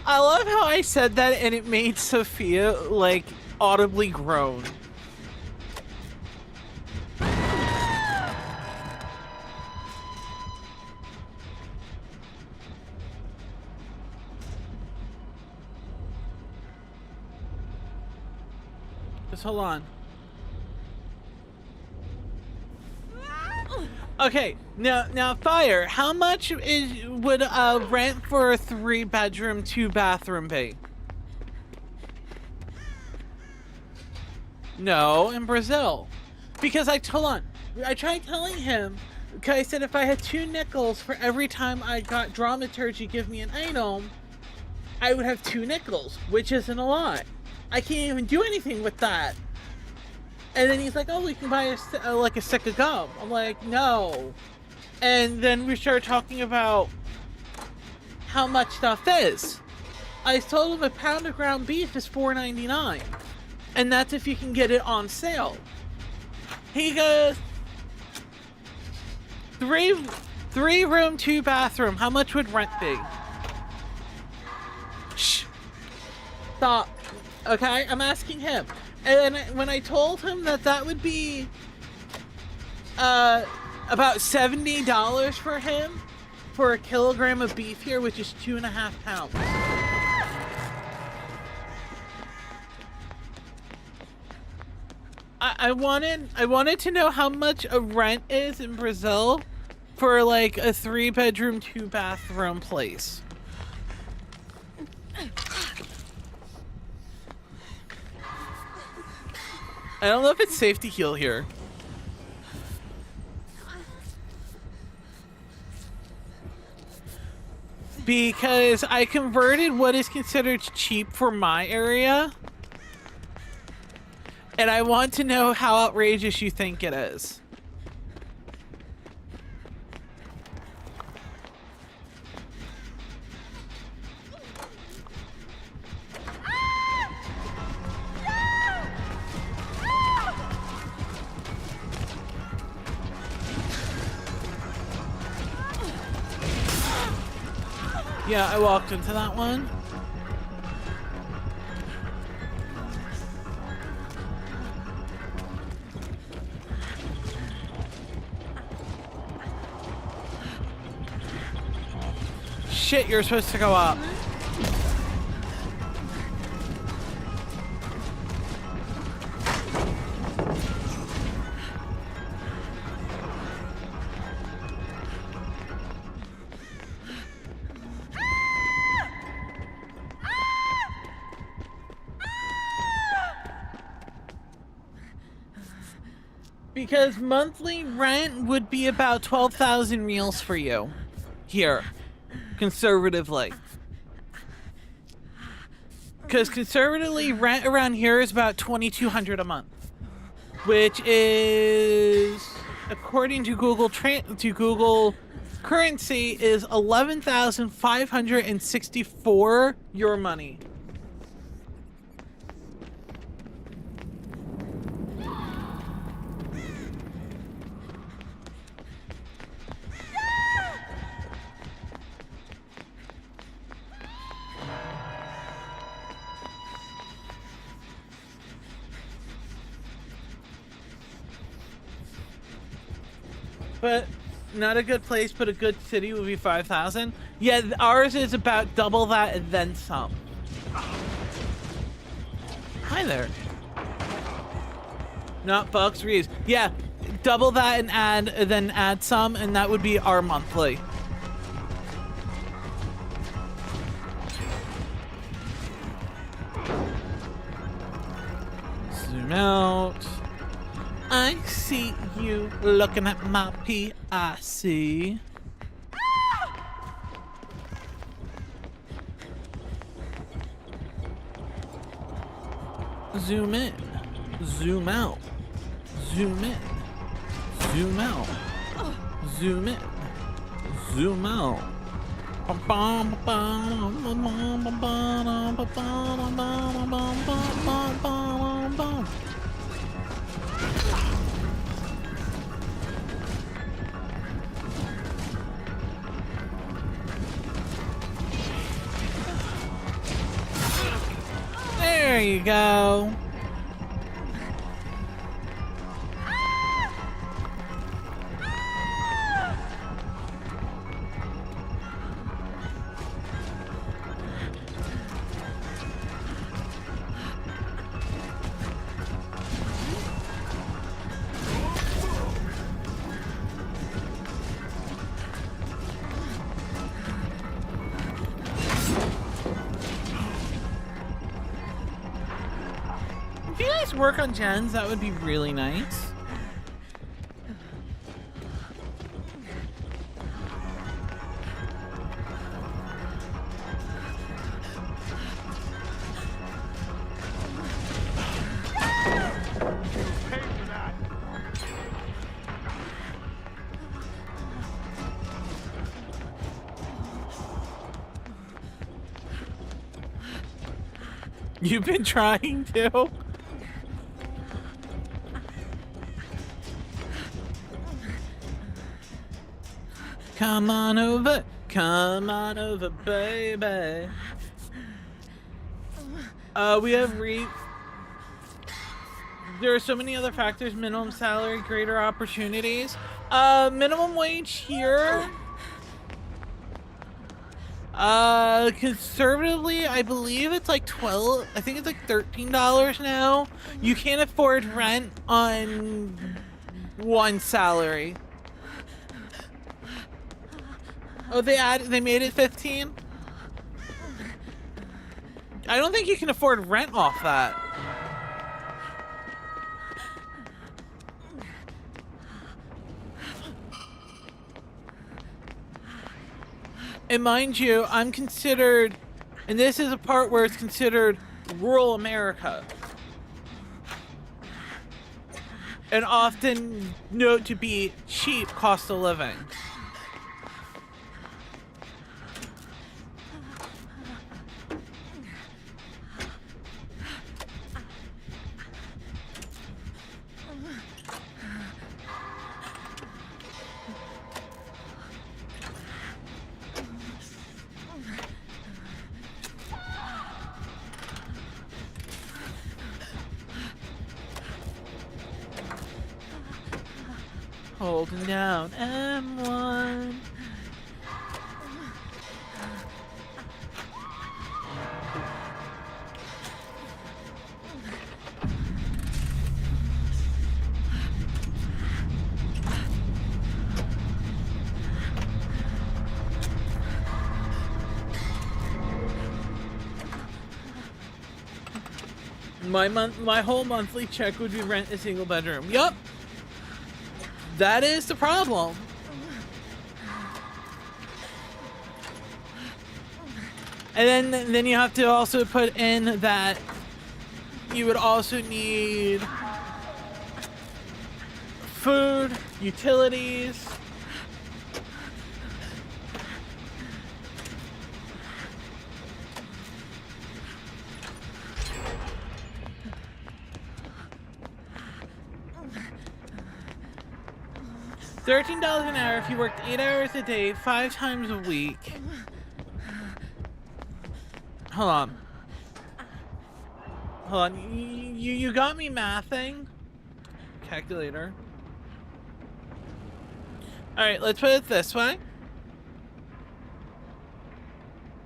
I love how I said that and it made Sophia, like, audibly groan. Just hold on. Okay, now Fire, how much would rent for a 3-bedroom, 2-bathroom be? No, in Brazil. Because I tried telling him, because I said if I had 2 nickels for every time I got dramaturgy give me an item, I would have 2 nickels, which isn't a lot. I can't even do anything with that. And then he's like, oh, we can buy a stick of gum. I'm like, no. And then we started talking about how much stuff is. I told him a pound of ground beef is $4.99. And that's if you can get it on sale. He goes, 3-room, 2-bathroom. How much would rent be? Shh. Stop. Okay, I'm asking him. And when I told him that would be about $70 for him for a kilogram of beef here, which is 2.5 pounds. I wanted to know how much a rent is in Brazil for like a 3-bedroom, 2-bathroom place. I don't know if it's safe to heal here. Because I converted what is considered cheap for my area. And I want to know how outrageous you think it is. Yeah, I walked into that one. Shit, you're supposed to go up. Because monthly rent would be about 12,000 meals for you here, conservatively. Because conservatively, rent around here is about $2,200 a month, which is, according to Google currency, is 11,564 your money. But not a good place, but a good city would be 5,000. Yeah, ours is about double that and then some. Hi there. Not bucks, rees. Yeah, double that and then add some, and that would be our monthly. Zoom out. I see you looking at my PIC. Zoom in. Zoom out. Zoom in. Zoom out. Zoom in. Zoom out. There you go. If you guys work on gens, that would be really nice. You've been trying to? Come on over, baby. We have there are so many other factors: minimum salary, greater opportunities. Minimum wage here. Conservatively, I believe it's like 12. I think it's like $13 now. You can't afford rent on one salary. Oh, they made it 15? I don't think you can afford rent off that. And mind you, I'm considered, and this is a part where it's considered rural America. And often known to be cheap cost of living. Holding down M1. My whole monthly check would be rent a single bedroom. Yup. That is the problem. And then you have to also put in that you would also need food, utilities. $13 an hour if you worked 8 hours a day, 5 times a week. Hold on. Hold on. You got me mathing. Calculator. Alright, let's put it this way.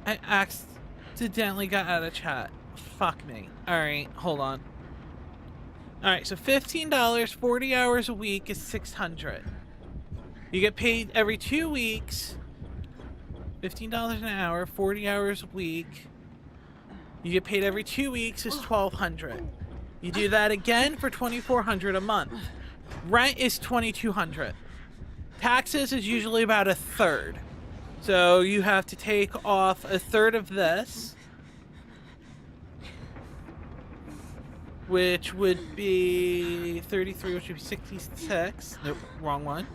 I accidentally got out of chat. Fuck me. Alright, hold on. Alright, so $15, 40 hours a week is $600. You get paid every 2 weeks. $15 an hour, 40 hours a week. You get paid every 2 weeks is $1,200. You do that again for $2,400 a month. Rent is $2,200. Taxes is usually about a third. So you have to take off a third of this, which would be 33, which would be 66. Nope, wrong one.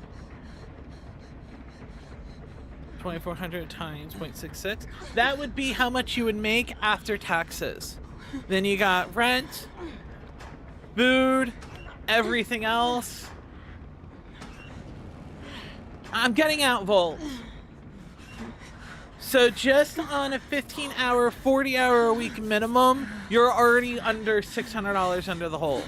2,400 times 0.66. That would be how much you would make after taxes. Then you got rent, food, everything else. I'm getting out, Volt. So just on a 15-hour, 40-hour a week minimum, you're already under $600 under the hole.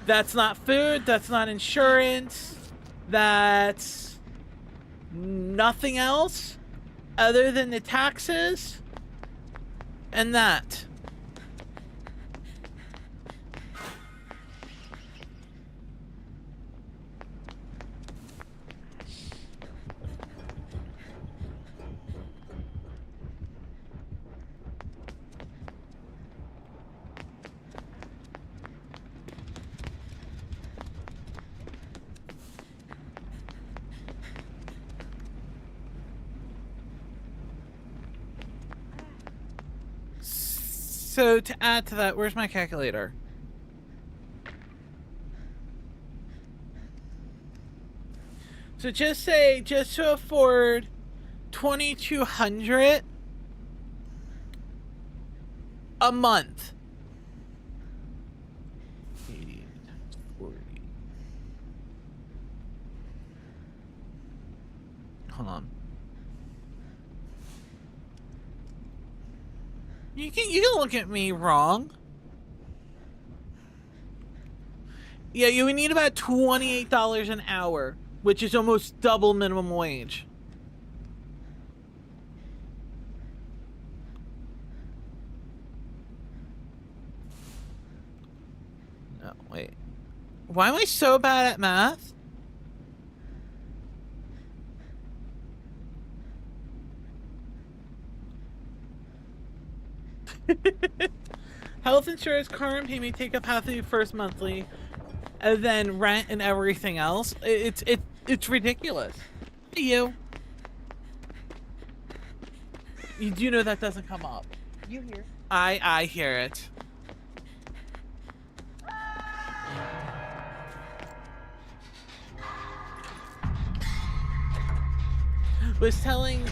That's not food, that's not insurance, that's nothing else other than the taxes and that. So to add to that, where's my calculator? So just say, just to afford $2,200 a month. 80 times 40. Hold on. You can look at me wrong. Yeah, you would need about $28 an hour, which is almost double minimum wage. No, wait. Why am I so bad at math? Health insurance, car and payment take up half of your first monthly, and then rent and everything else. It's ridiculous. You do know that doesn't come up. You hear? I hear it. Was telling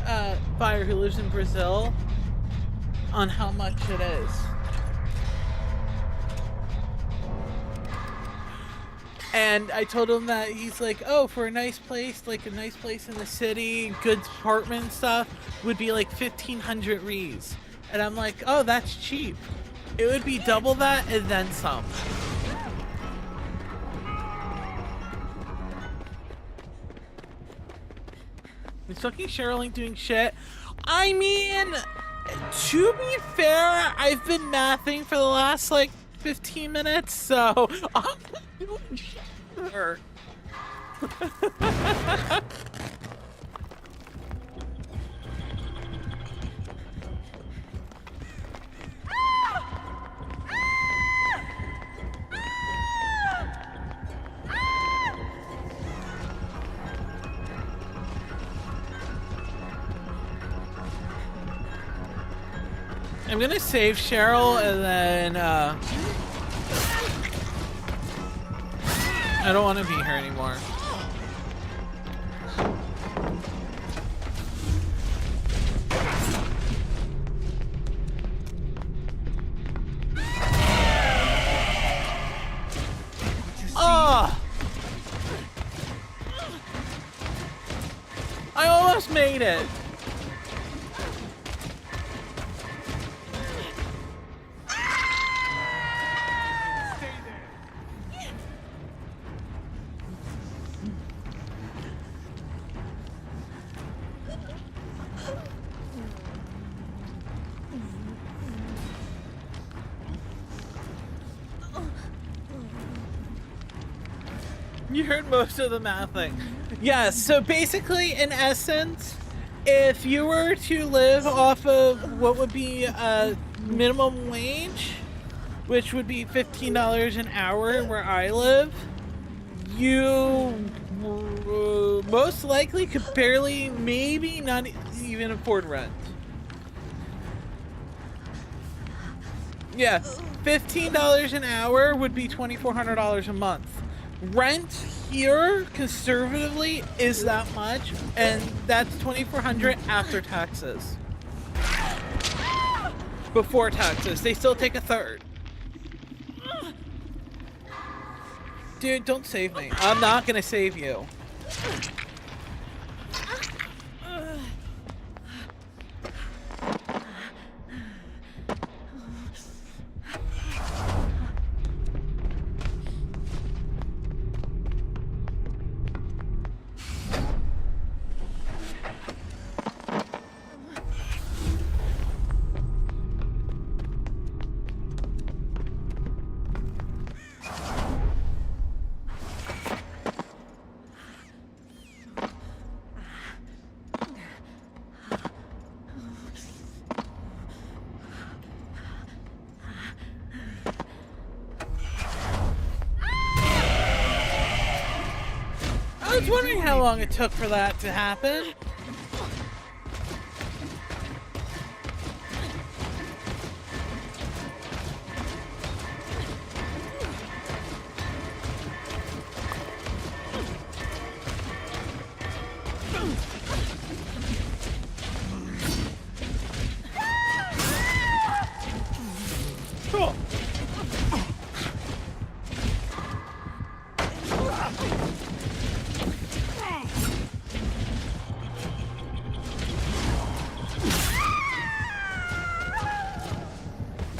Fire, who lives in Brazil, on how much it is. And I told him that he's like, oh, for a nice place, like a nice place in the city, good apartment and stuff, would be like 1,500 Ries. And I'm like, oh, that's cheap. It would be double that and then some. Is fucking Cheryl doing shit? I mean, to be fair, I've been mathing for the last like 15 minutes, so I'm doing shit for her. I'm gonna save Cheryl and then I don't want to be here anymore. Oh! I almost made it. You heard most of the math thing. Yes, so basically, in essence, if you were to live off of what would be minimum wage, which would be $15 an hour where I live, you most likely could barely, maybe not even afford rent. Yeah, $15 an hour would be $2,400 a month. Rent here, conservatively, is that much, and that's $2,400 after taxes. Before taxes, they still take a third. Dude, don't save me. I'm not gonna save you. I was wondering how long it took for that to happen. Cool.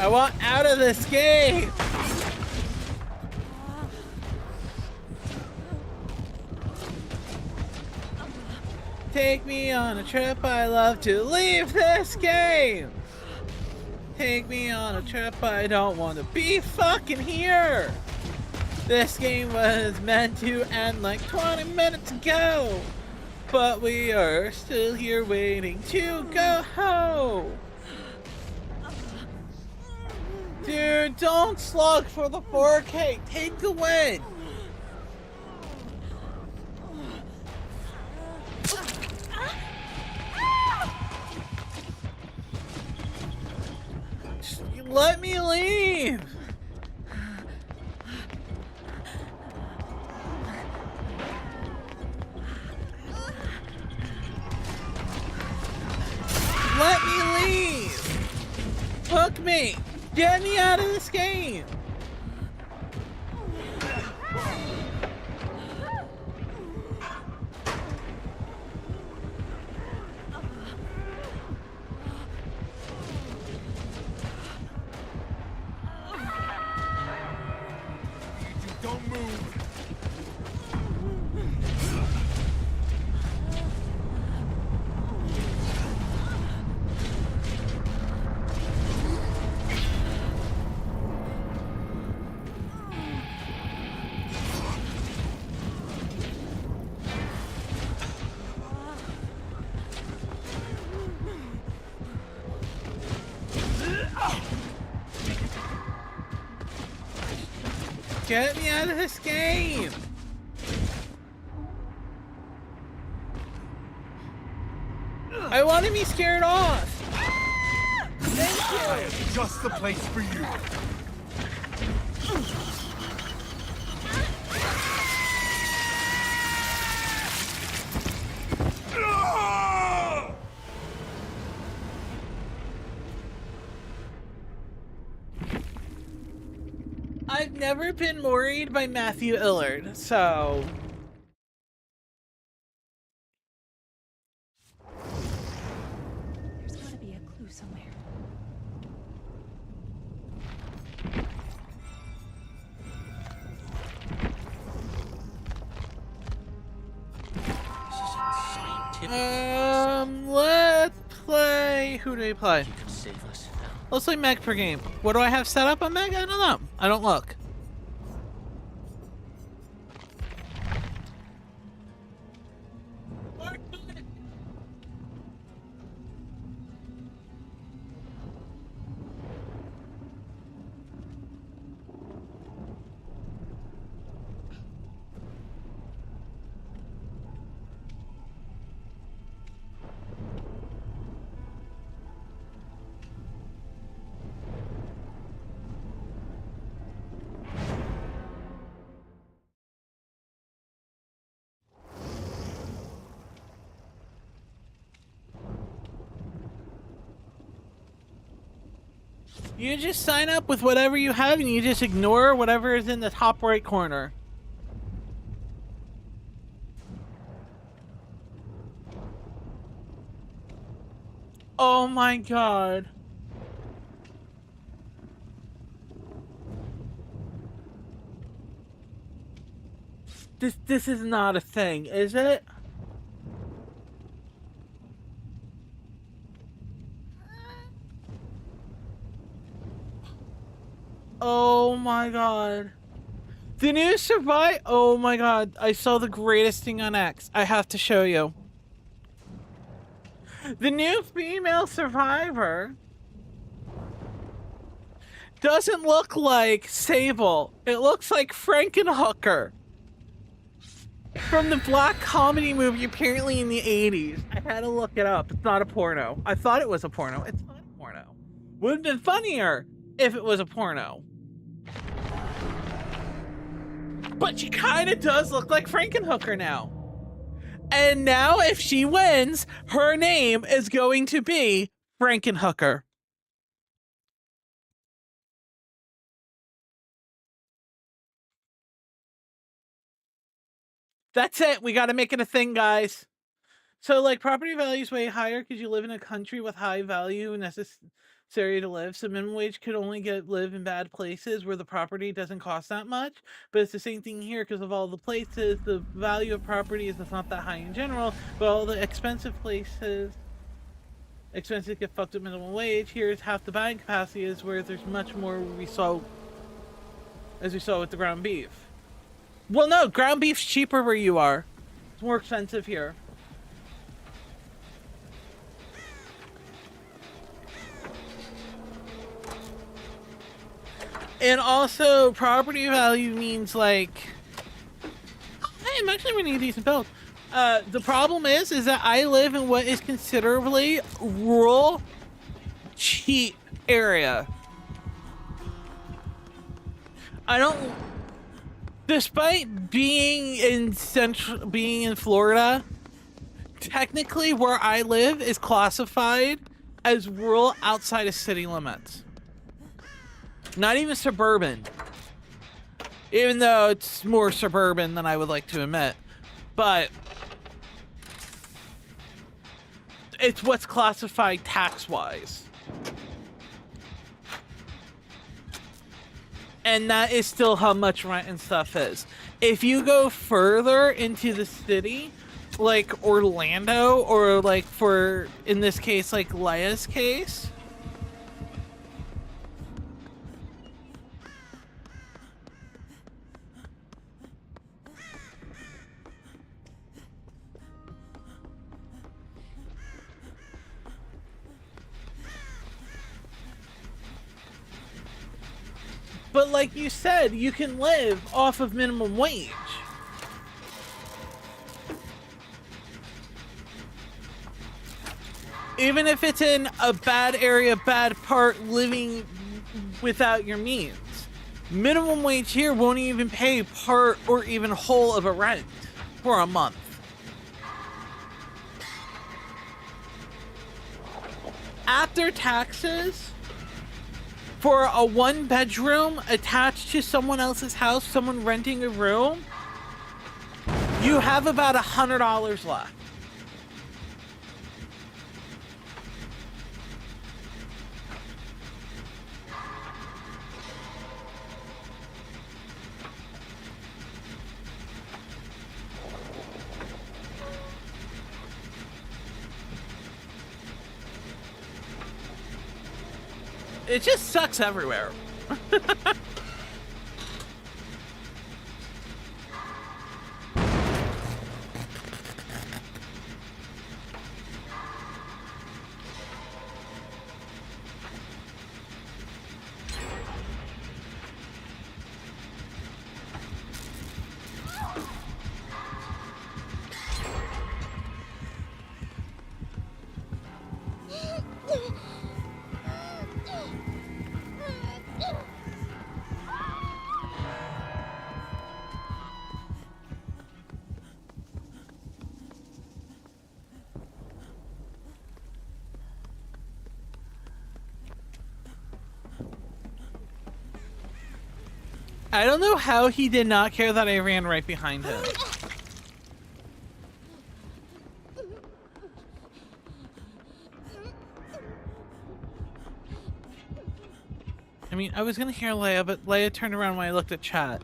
I want out of this game! Take me on a trip, I love to leave this game! Take me on a trip, I don't want to be fucking here! This game was meant to end like 20 minutes ago! But we are still here waiting to go home! Dude, don't slug for the 4K. Take the win. Just let me leave. Let me leave. Hook me. Get me out of this game! Don't move. Get me out of this game! I want to be scared off! Thank you! I am just the place for you. I've never been worried by Matthew Illard, so... There's gotta be a clue somewhere. Let's play... Who do we play? You can save us now. Let's play Meg per game. What do I have set up on Meg? I don't know. I don't look. You just sign up with whatever you have and you just ignore whatever is in the top right corner. Oh my god. This is not a thing, is it? Oh my god. The new survive. Oh my god. I saw the greatest thing on X. I have to show you. The new female survivor doesn't look like Sable. It looks like Frankenhooker from the black comedy movie apparently in the 80s. I had to look it up. It's not a porno. I thought it was a porno. It's not a porno. Would have been funnier if it was a porno. But she kind of does look like Frankenhooker now. And now if she wins, her name is going to be Frankenhooker. That's it. We got to make it a thing, guys. So, like, property value is way higher because you live in a country with high value necessary to live. So minimum wage could only live in bad places where the property doesn't cost that much. But it's the same thing here because of all the places. The value of property is not that high in general. But all the expensive places, expenses get fucked with minimum wage. Here's half the buying capacity is where there's much more as we saw with the ground beef. Well, no, ground beef's cheaper where you are. It's more expensive here. And also, property value means, like... Hey, I'm actually running a decent build. The problem is that I live in what is considerably rural, cheap area. I don't... Despite being in Florida, technically where I live is classified as rural outside of city limits. Not even suburban. Even though it's more suburban than I would like to admit. But it's what's classified tax-wise. And that is still how much rent and stuff is. If you go further into the city, like Orlando, or like for, in this case, like Leia's case, but like you said, you can live off of minimum wage. Even if it's in a bad area, bad part, living without your means. Minimum wage here won't even pay part or even whole of a rent for a month. After taxes, for a 1-bedroom attached to someone else's house, someone renting a room, you have about $100 left. It just sucks everywhere. I don't know how he did not care that I ran right behind him. I mean, I was gonna hear Leia, but Leia turned around when I looked at chat.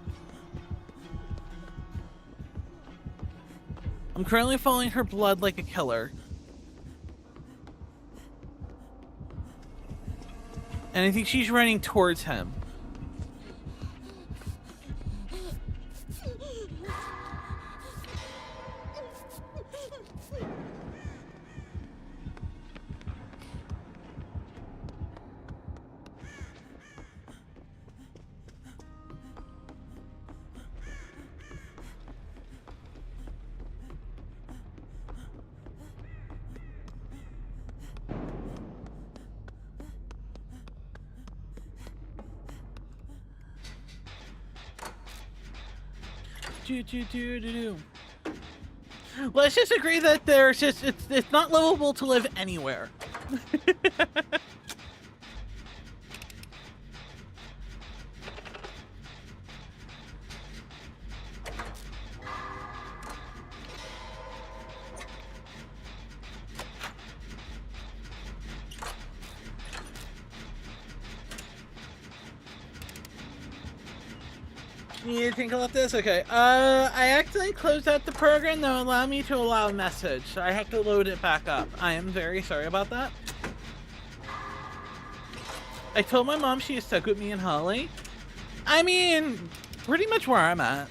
I'm currently following her blood like a killer. And I think she's running towards him. Let's just agree that there's just it's not livable to live anywhere. You need to think about this? Okay. I accidentally closed out the program that would allow me to allow a message. So I have to load it back up. I am very sorry about that. I told my mom she is stuck with me and Holly. I mean, pretty much where I'm at.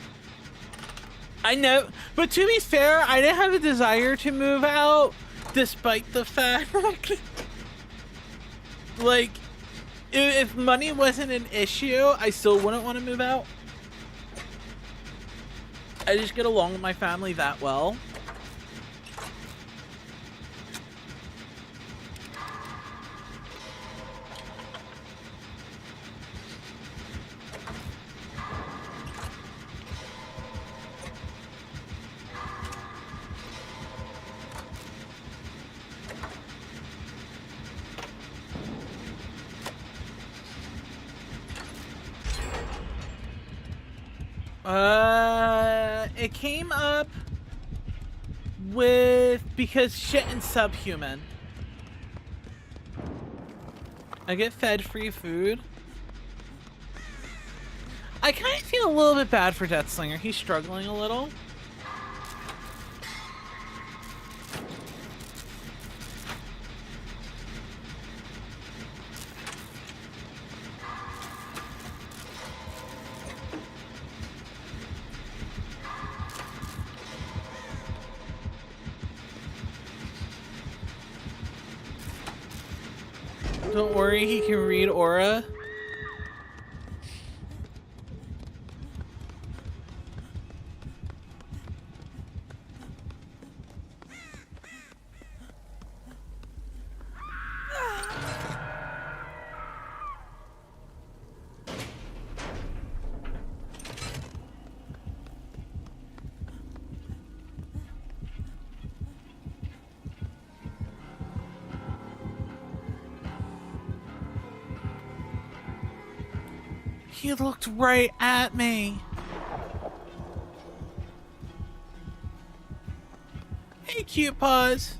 I know, but to be fair, I didn't have a desire to move out, despite the fact, like, if money wasn't an issue, I still wouldn't want to move out. I just get along with my family that well. It came up with because shit and subhuman. I get fed free food. I kind of feel a little bit bad for Deathslinger. He's struggling a little. Don't worry, he can read aura. He looked right at me. Hey, cute paws.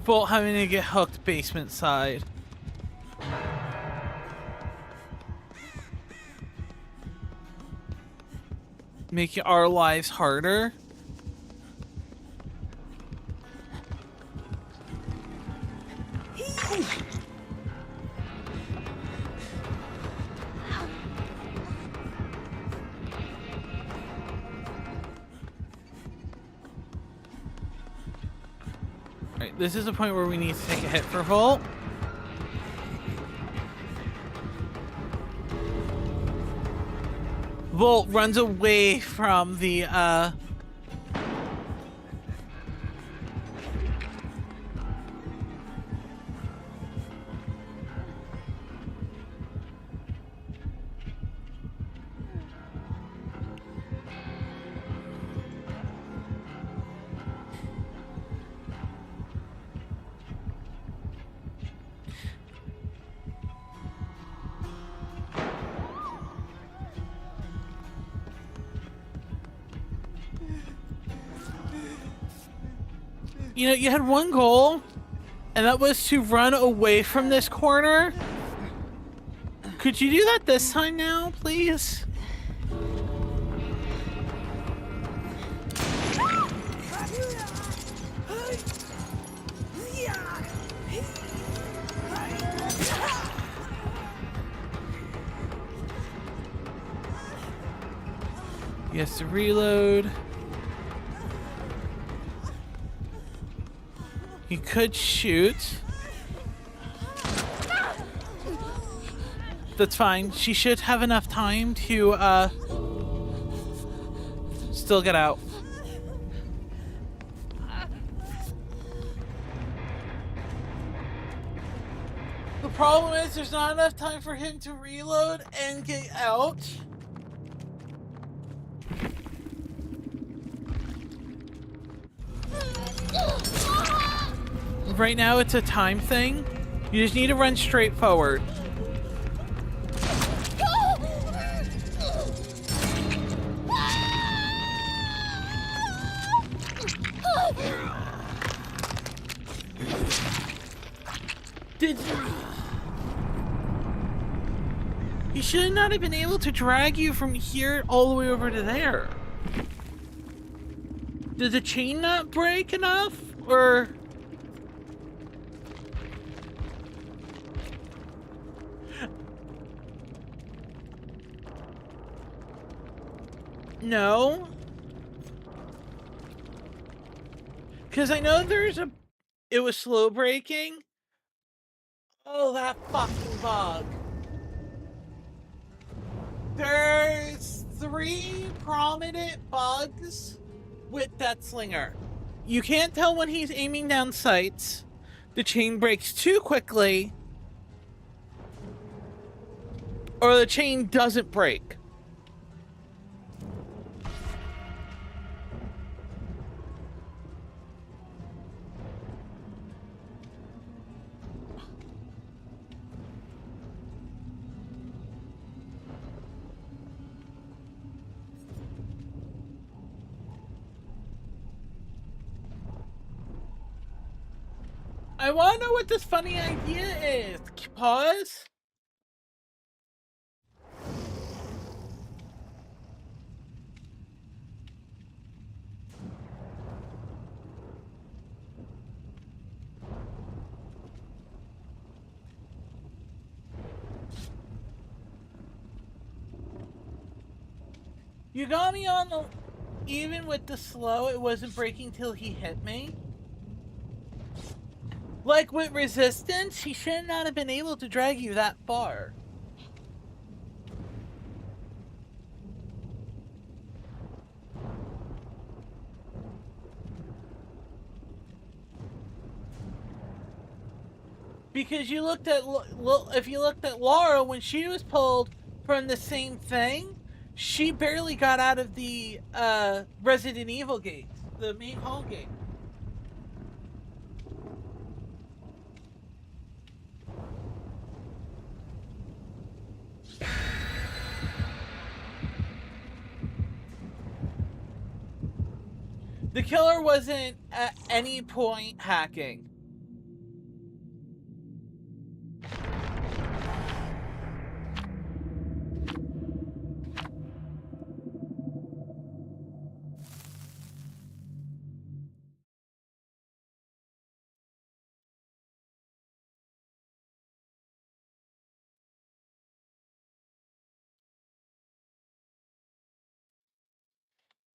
Bolt having to get hooked basement side. Making our lives harder. This is a point where we need to take a hit for Volt. Volt runs away from the You know, you had one goal, and that was to run away from this corner. Could you do that this time now, please? He has to reload. He could shoot. That's fine. She should have enough time to still get out. The problem is there's not enough time for him to reload and get out. Right now it's a time thing. You just need to run straight forward. Did you... He should not have been able to drag you from here all the way over to there. Did the chain not break enough? Or... No. Because I know there's a... It was slow breaking. Oh, that fucking bug. There's 3 prominent bugs with that slinger. You can't tell when he's aiming down sights. The chain breaks too quickly. Or the chain doesn't break. I want to know what this funny idea is. Pause. You got me on the... Even with the slow, it wasn't breaking till he hit me. Like with resistance, he should not have been able to drag you that far. Because you looked at, if you looked at Laura, when she was pulled from the same thing, she barely got out of the Resident Evil gate, the main hall gate. The killer wasn't at any point hacking.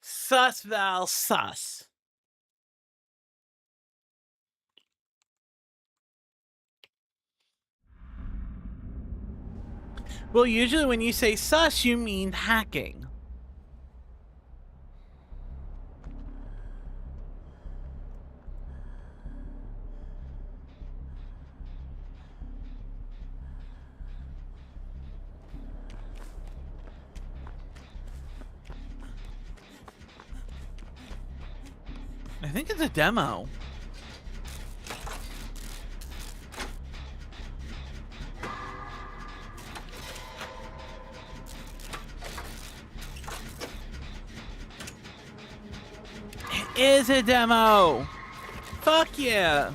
Sus, Val, sus. Well, usually when you say sus, you mean hacking. I think it's a demo. It is a demo. Fuck yeah.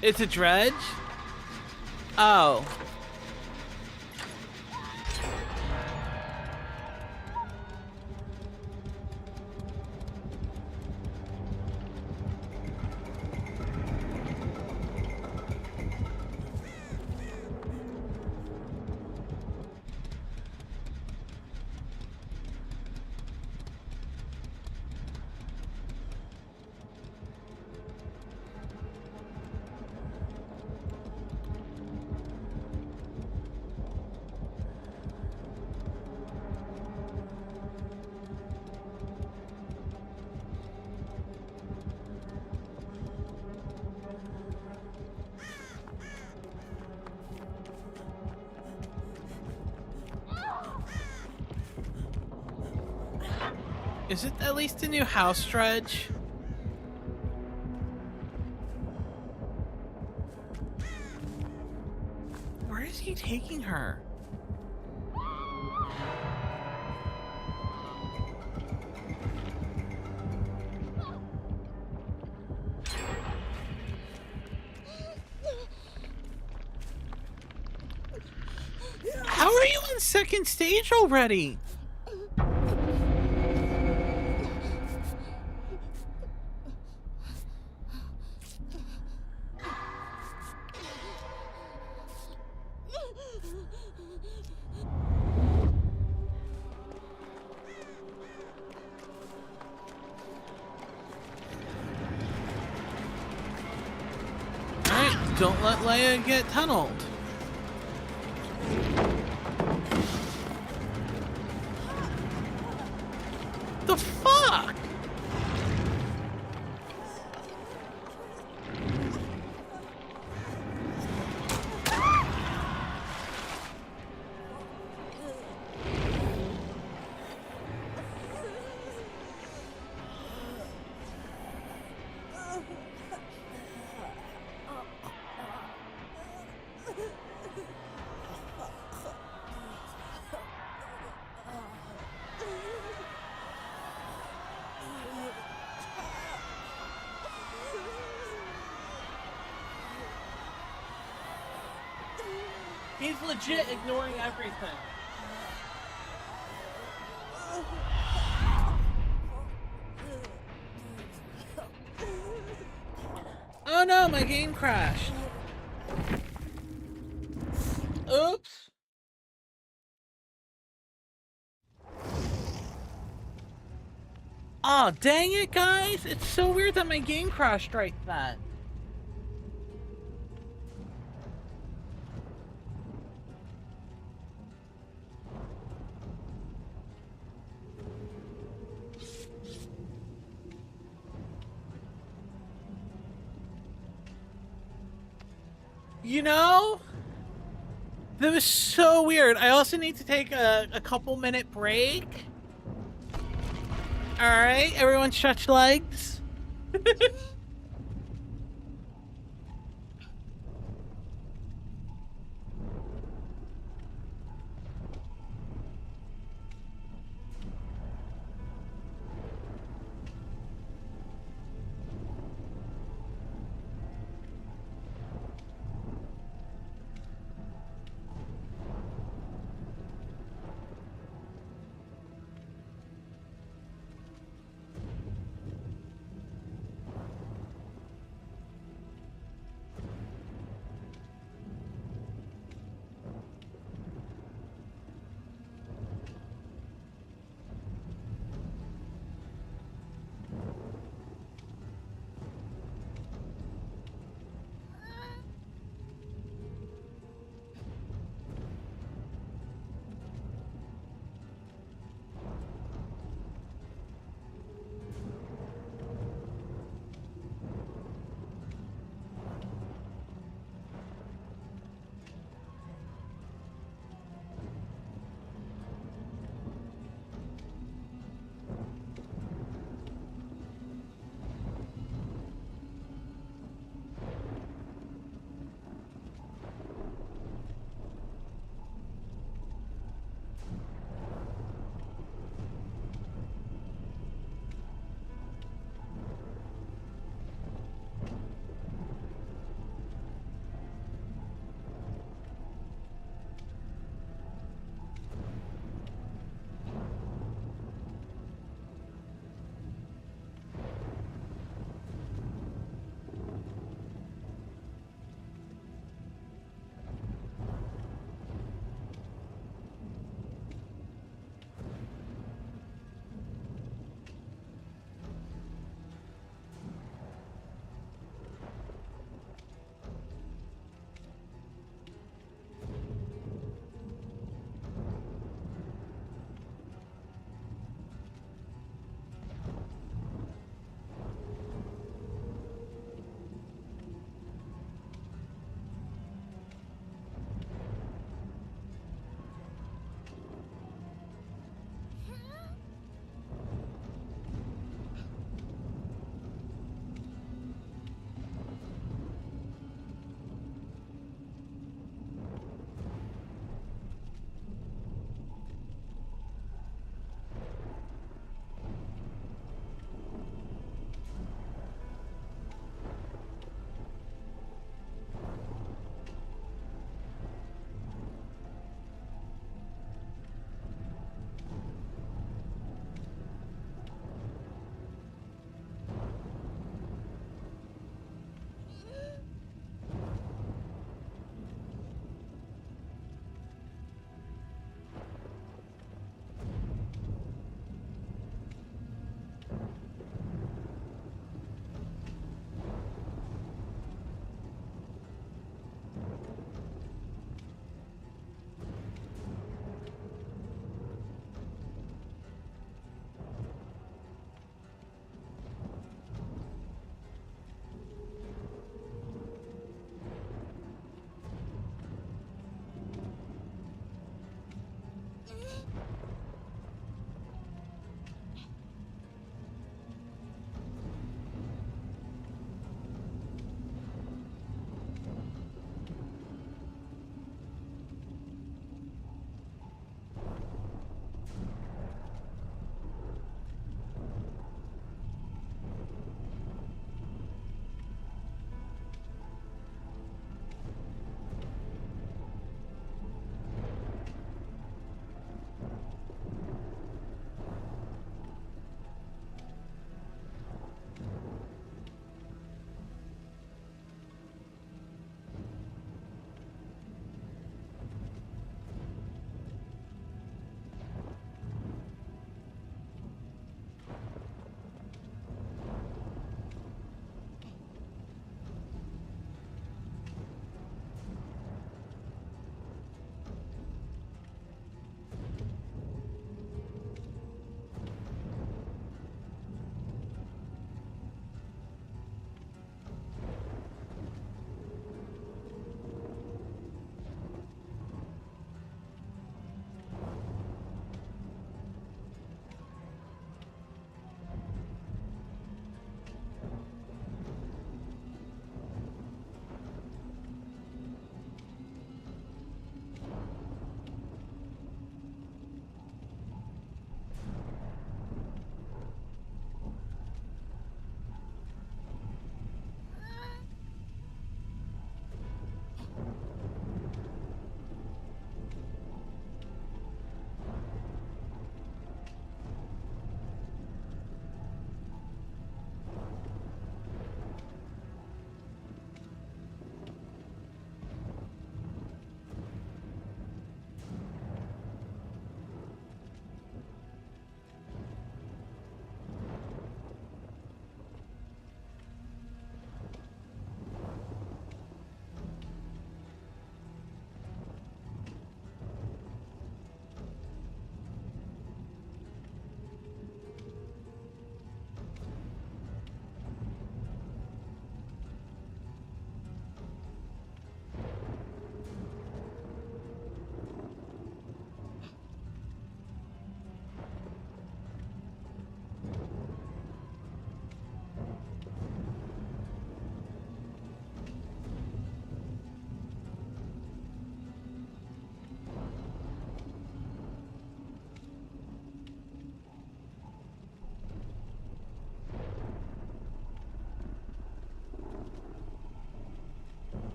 It's a dredge? Oh. Is it at least a new house dredge? Where is he taking her? How are you on second stage already? Alright, don't let Leia get tunneled. The fuck? He's legit ignoring everything. Oh no, my game crashed. Oops. Aw, dang it, guys. It's so weird that my game crashed right then. You know? That was so weird. I also need to take a couple minute break. Alright, everyone stretch legs.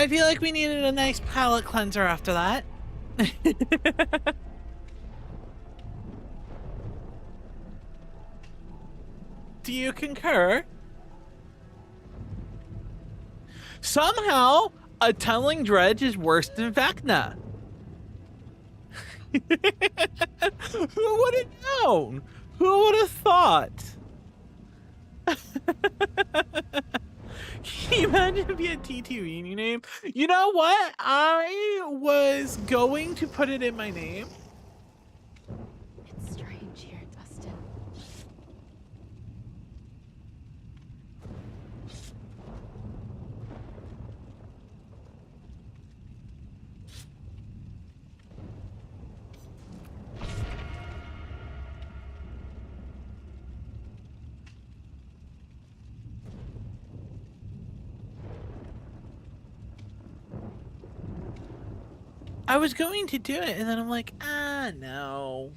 I feel like we needed a nice palate cleanser after that. Do you concur? Somehow, a tunneling dredge is worse than Vecna. Who would have known? Who would have thought? Can you imagine if you had TTV in your name? You know what? I was going to put it in my name. It's strange here, Dustin. I was going to do it, and then I'm like, no.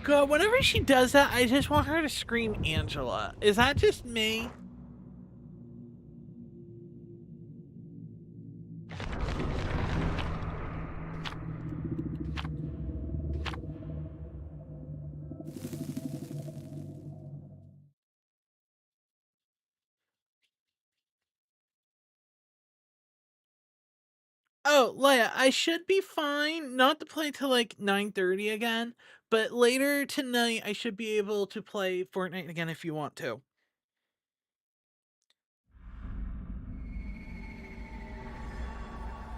God, whenever she does that, I just want her to scream Angela. Is that just me? Oh, Leia, I should be fine not to play till like 9:30 again, but later tonight I should be able to play Fortnite again if you want to.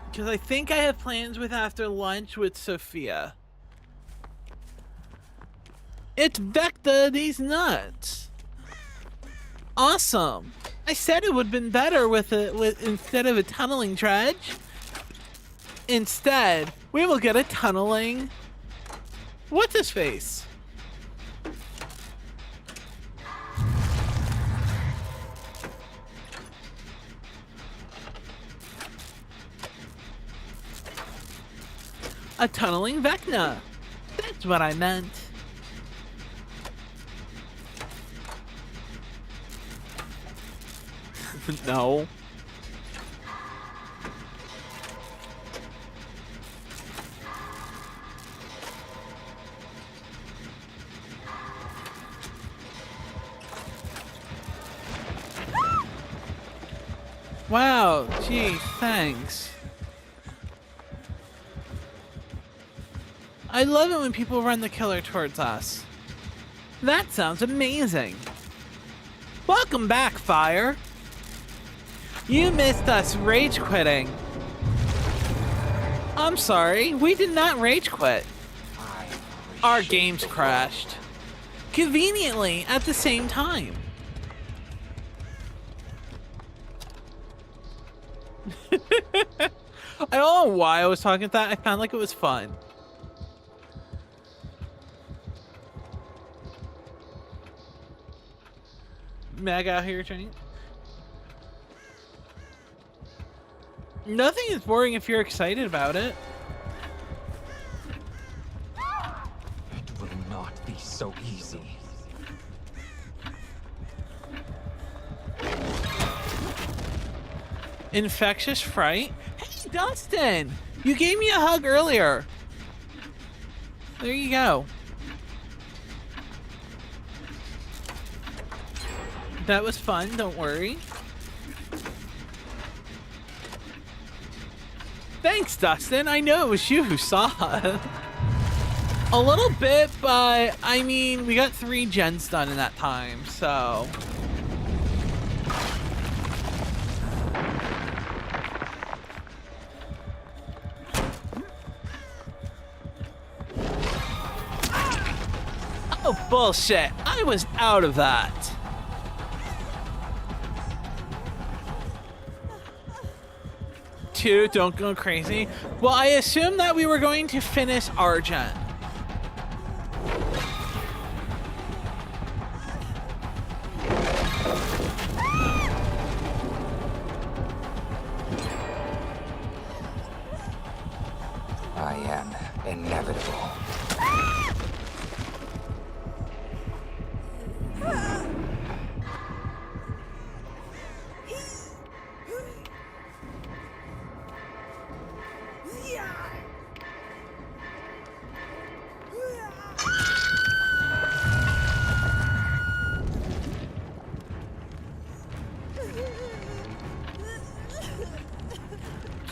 Because I think I have plans with after lunch with Sophia. It's Vecna, these nuts. Awesome. I said it would have been better with instead of a tunneling dredge. Instead, we will get a tunneling... What's his face? A tunneling Vecna. That's what I meant. No. Wow, gee, thanks. I love it when people run the killer towards us. That sounds amazing. Welcome back, Fire. You missed us rage quitting. I'm sorry, we did not rage quit. Our games crashed. Conveniently at the same time. I don't know why I was talking that. I found like it was fun. Mag out here, Jenny. Nothing is boring if you're excited about it. It will not be so easy. Infectious fright? Hey, Dustin! You gave me a hug earlier. There you go. That was fun, don't worry. Thanks, Dustin. I know it was you who saw it. A little bit, but I mean, we got 3 gens done in that time, so... Oh, bullshit. I was out of that. Two, don't go crazy. Well, I assumed that we were going to finish our gen. I am inevitable.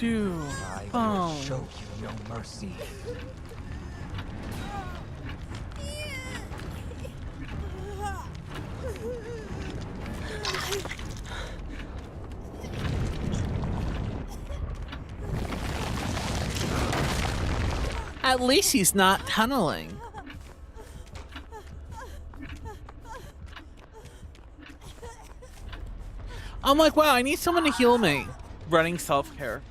do. I will Oh. show you no mercy. At least he's not tunneling. I'm like, wow, I need someone to heal me. Running self-care.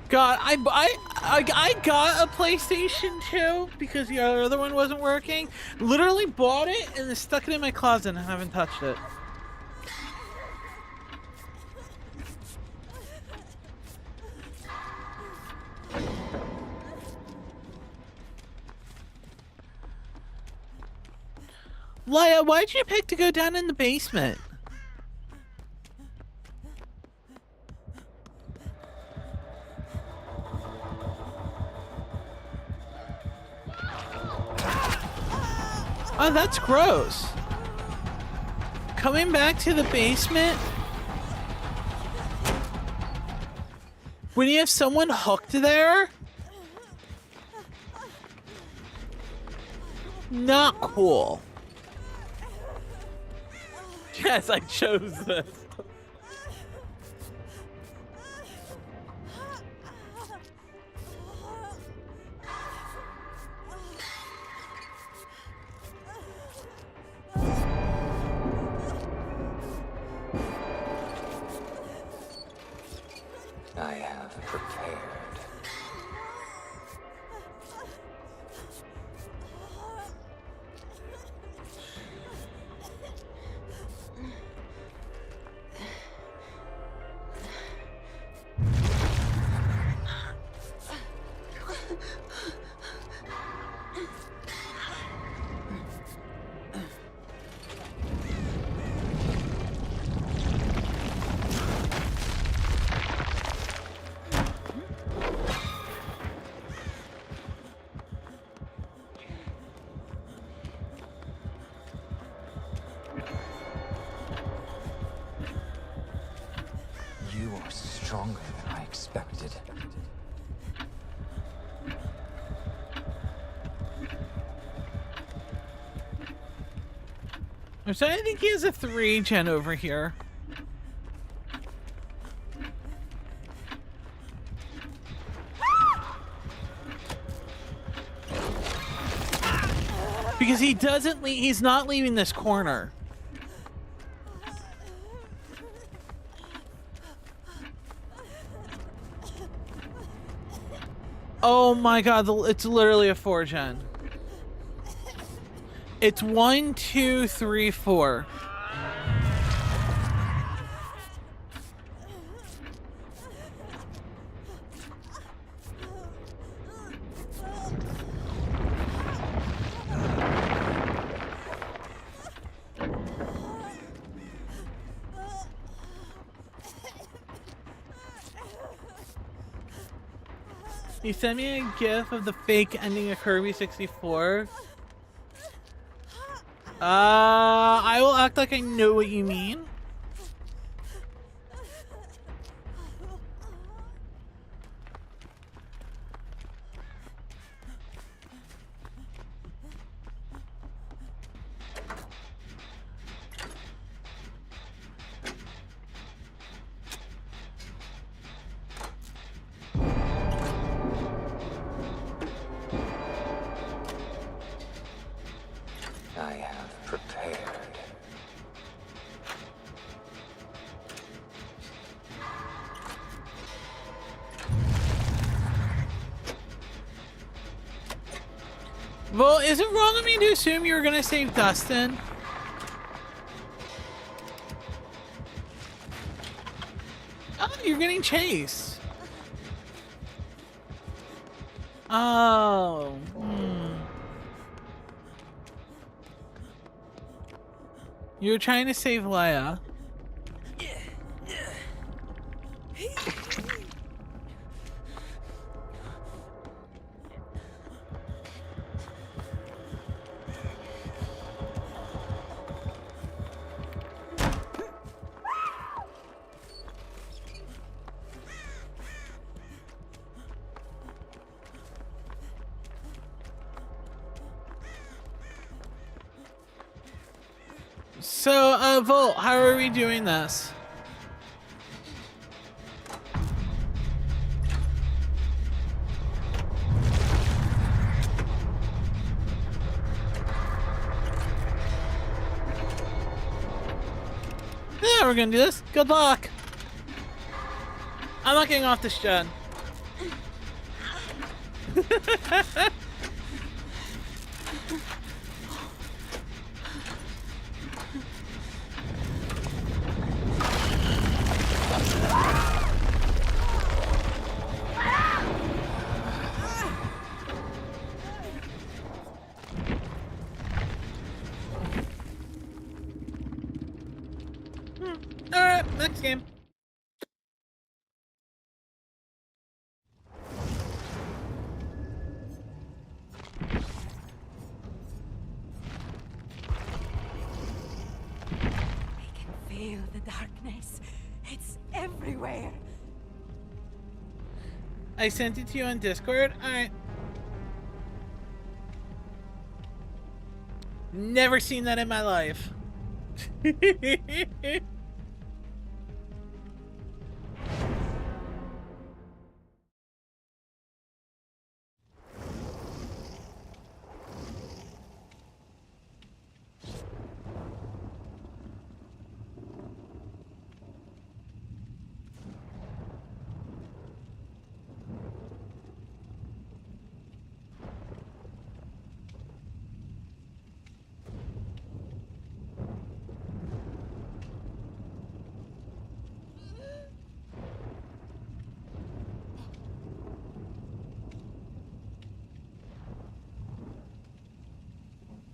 God, I got a PlayStation 2 because the other one wasn't working. Literally bought it and then stuck it in my closet and haven't touched it. Leia, why'd you pick to go down in the basement? Oh, that's gross. Coming back to the basement when you have someone hooked there? Not cool. Yes, I chose this. I have prepared. You are stronger than I expected. So I think he has a 3 gen over here. Because he doesn't he's not leaving this corner. Oh my god, it's literally a 4 gen. It's 1, 2, 3, 4. He sent me a gif of the fake ending of Kirby 64. I will act like I know what you mean. I have prepared. Well, is it wrong of me to assume you were gonna save Dustin? Oh, you're getting chased. Oh. You were trying to save Leia. So, Volt, how are we doing this? Yeah, we're gonna do this. Good luck. I'm not getting off this gen. Alright, next game. I can feel the darkness. It's everywhere. I sent it to you on Discord. Alright. Never seen that in my life.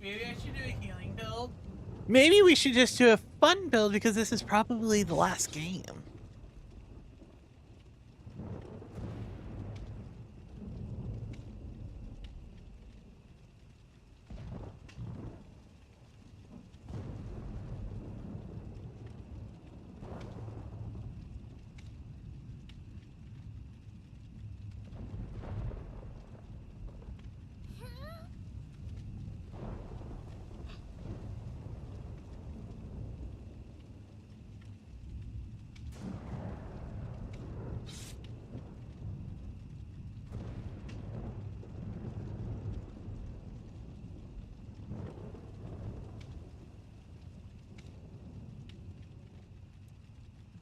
Maybe I should do a healing build. Maybe we should just do a fun build because this is probably the last game.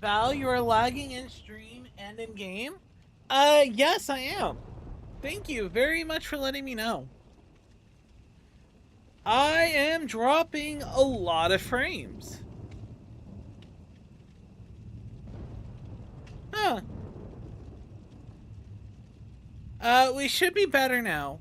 Val, you are lagging in stream and in game? Yes, I am. Thank you very much for letting me know. I am dropping a lot of frames. Huh. We should be better now.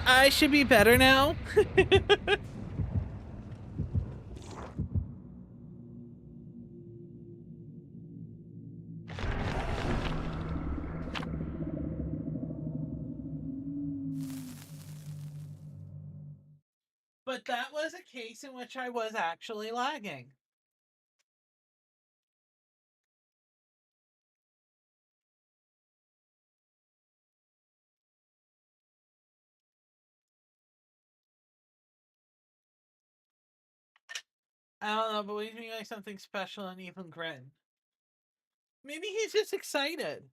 I should be better now. But that was a case in which I was actually lagging. I don't know, but he's doing like something special and even grin. Maybe he's just excited.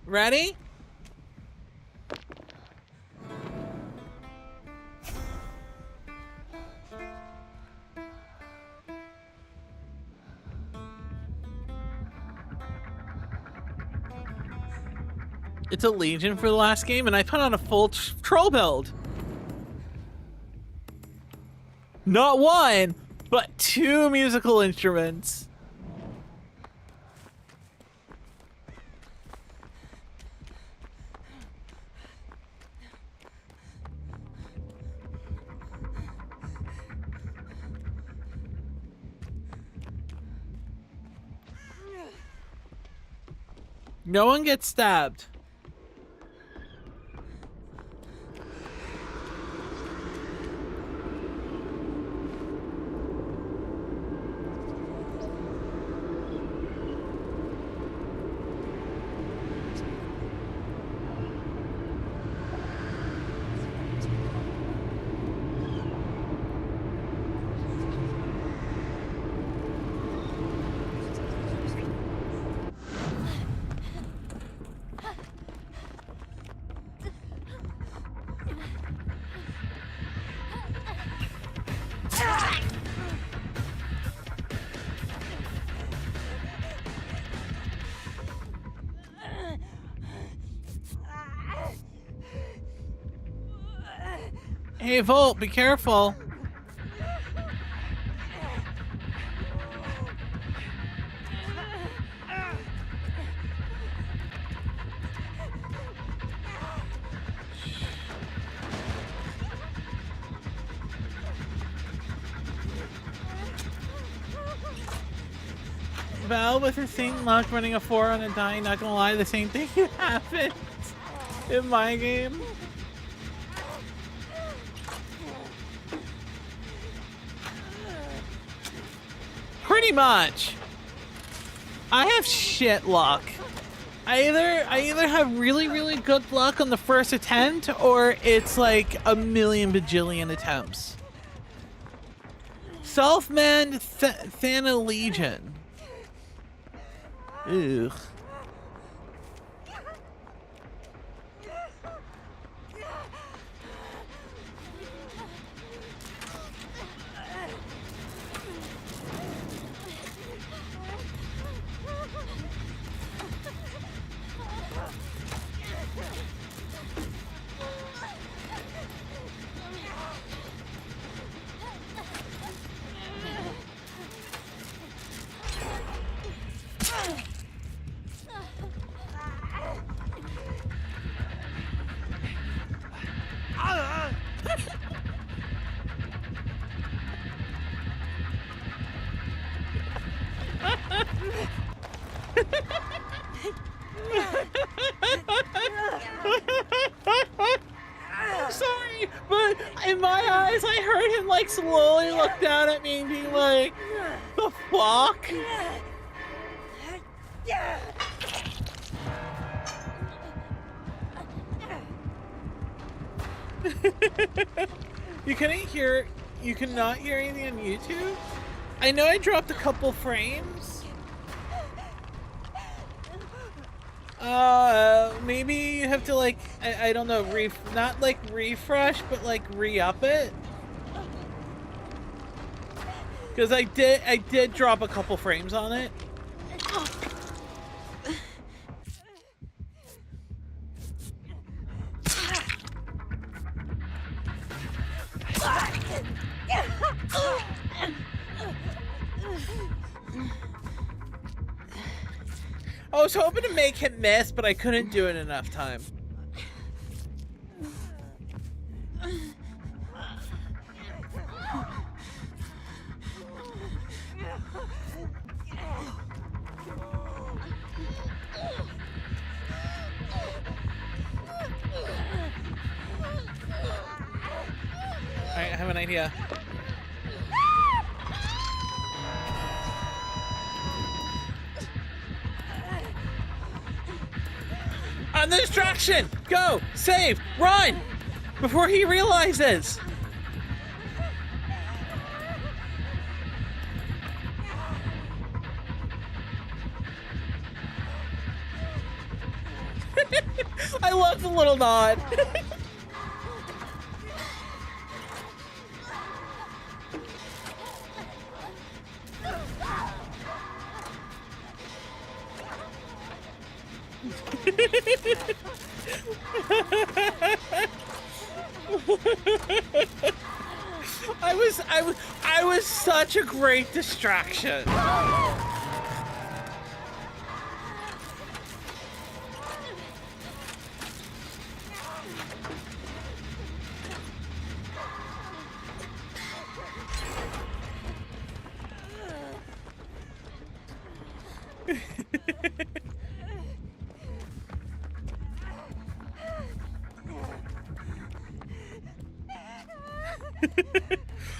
Ready? It's a Legion for the last game, and I put on a full troll build. Not one, but 2 musical instruments. No one gets stabbed. Hey, Volt, be careful. Val with her Saint Luck running a 4 on a die, not gonna lie, the same thing happened in my game. Pretty much. I have shit luck. I either have really good luck on the first attempt, or it's like a million bajillion attempts. Self-manned Thana Legion. Ugh. Sorry, but in my eyes, I heard him like slowly look down at me and be like, "The fuck?" You cannot hear anything on YouTube? I know I dropped a couple frames. Maybe you have to like, I don't know, not like refresh, but like re-up it. Because I did drop a couple frames on it. I was hoping to make him miss, but I couldn't do it in enough time. Alright, I have an idea. On the distraction! Go! Save! Run! Before he realizes! I love the little nod. I was such a great distraction.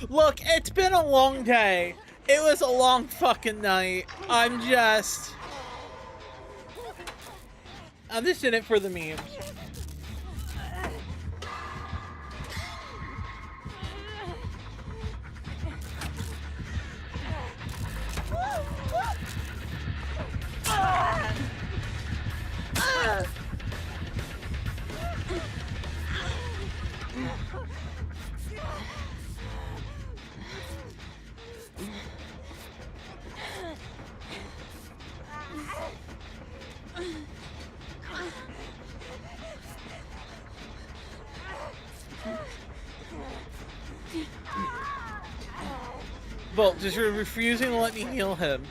Look, it's been a long day. It was a long fucking night. I'm just in it for the memes. Bolt, just you're refusing to let me heal him.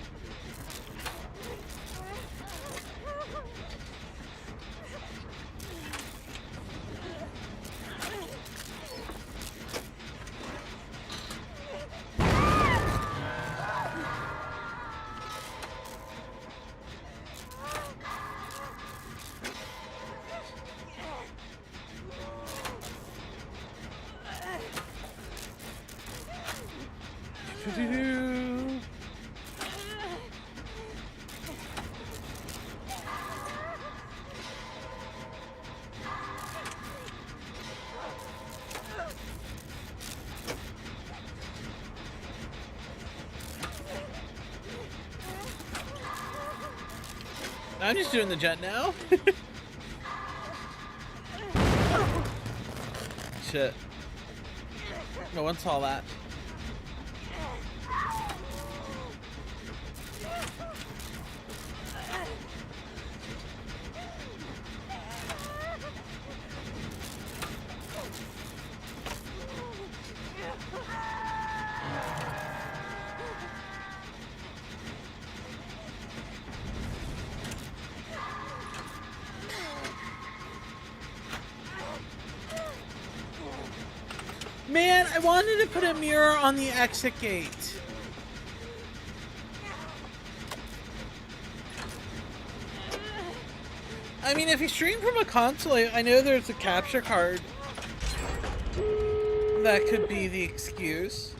I'm just doing the jet now. Shit. No one saw that. Man, I wanted to put a mirror on the exit gate. I mean, if you stream from a console, I know there's a capture card. That could be the excuse.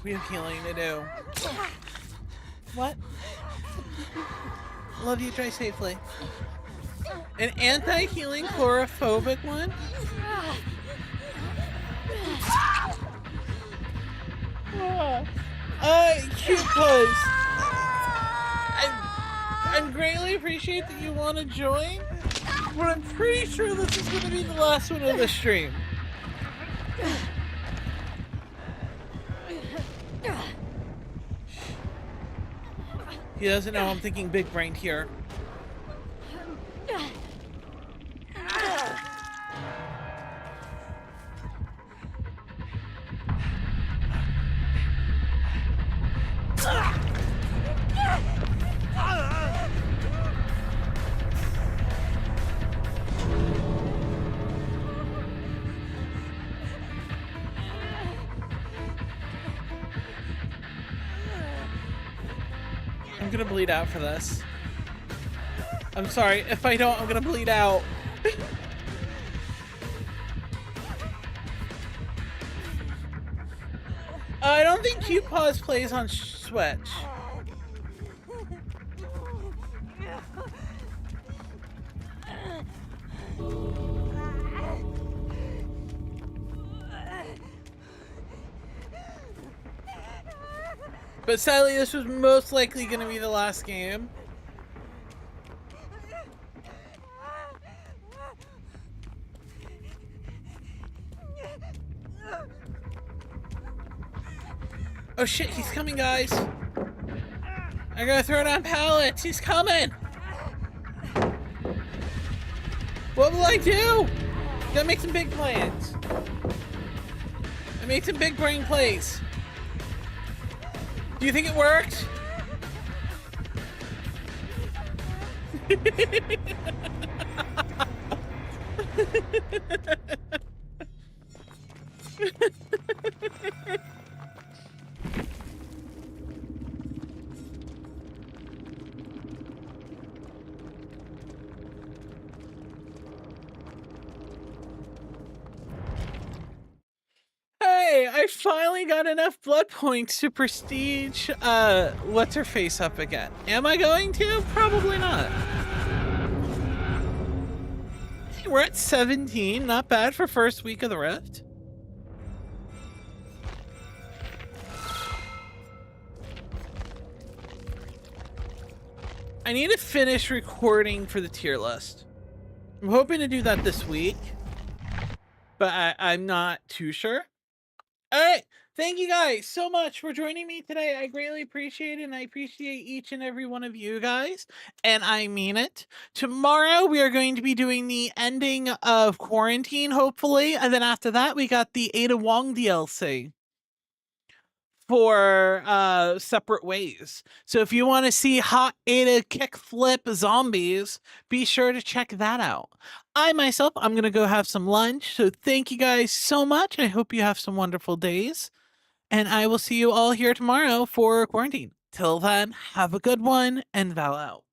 We have healing to do. What? Love you, try safely. An anti-healing chlorophobic one? Cute pose. I greatly appreciate that you want to join, but I'm pretty sure this is going to be the last one of the stream. He doesn't know I'm thinking big brain here. I'm gonna bleed out for this. I'm sorry, if I don't, I'm gonna bleed out. I don't think Q-Pause plays on Switch. But sadly, this was most likely going to be the last game. Oh shit, he's coming, guys. I gotta throw down pallets. He's coming. What will I do? Gotta make some big plans. I made some big brain plays. Do you think it worked? Hey, I finally got enough blood points to prestige what's her face up again. Am I going to? Probably not. Hey, we're at 17, not bad for first week of the Rift. I need to finish recording for the tier list. I'm hoping to do that this week, but I'm not too sure. All right. Thank you guys so much for joining me today. I greatly appreciate it, and I appreciate each and every one of you guys, and I mean it. Tomorrow, we are going to be doing the ending of Quarantine, hopefully, and then after that, we got the Ada Wong DLC for Separate Ways. So if you want to see Hot Ada kickflip zombies, be sure to check that out. I myself, I'm going to go have some lunch. So thank you guys so much. I hope you have some wonderful days. And I will see you all here tomorrow for Quarantine. Till then, have a good one, and Val out.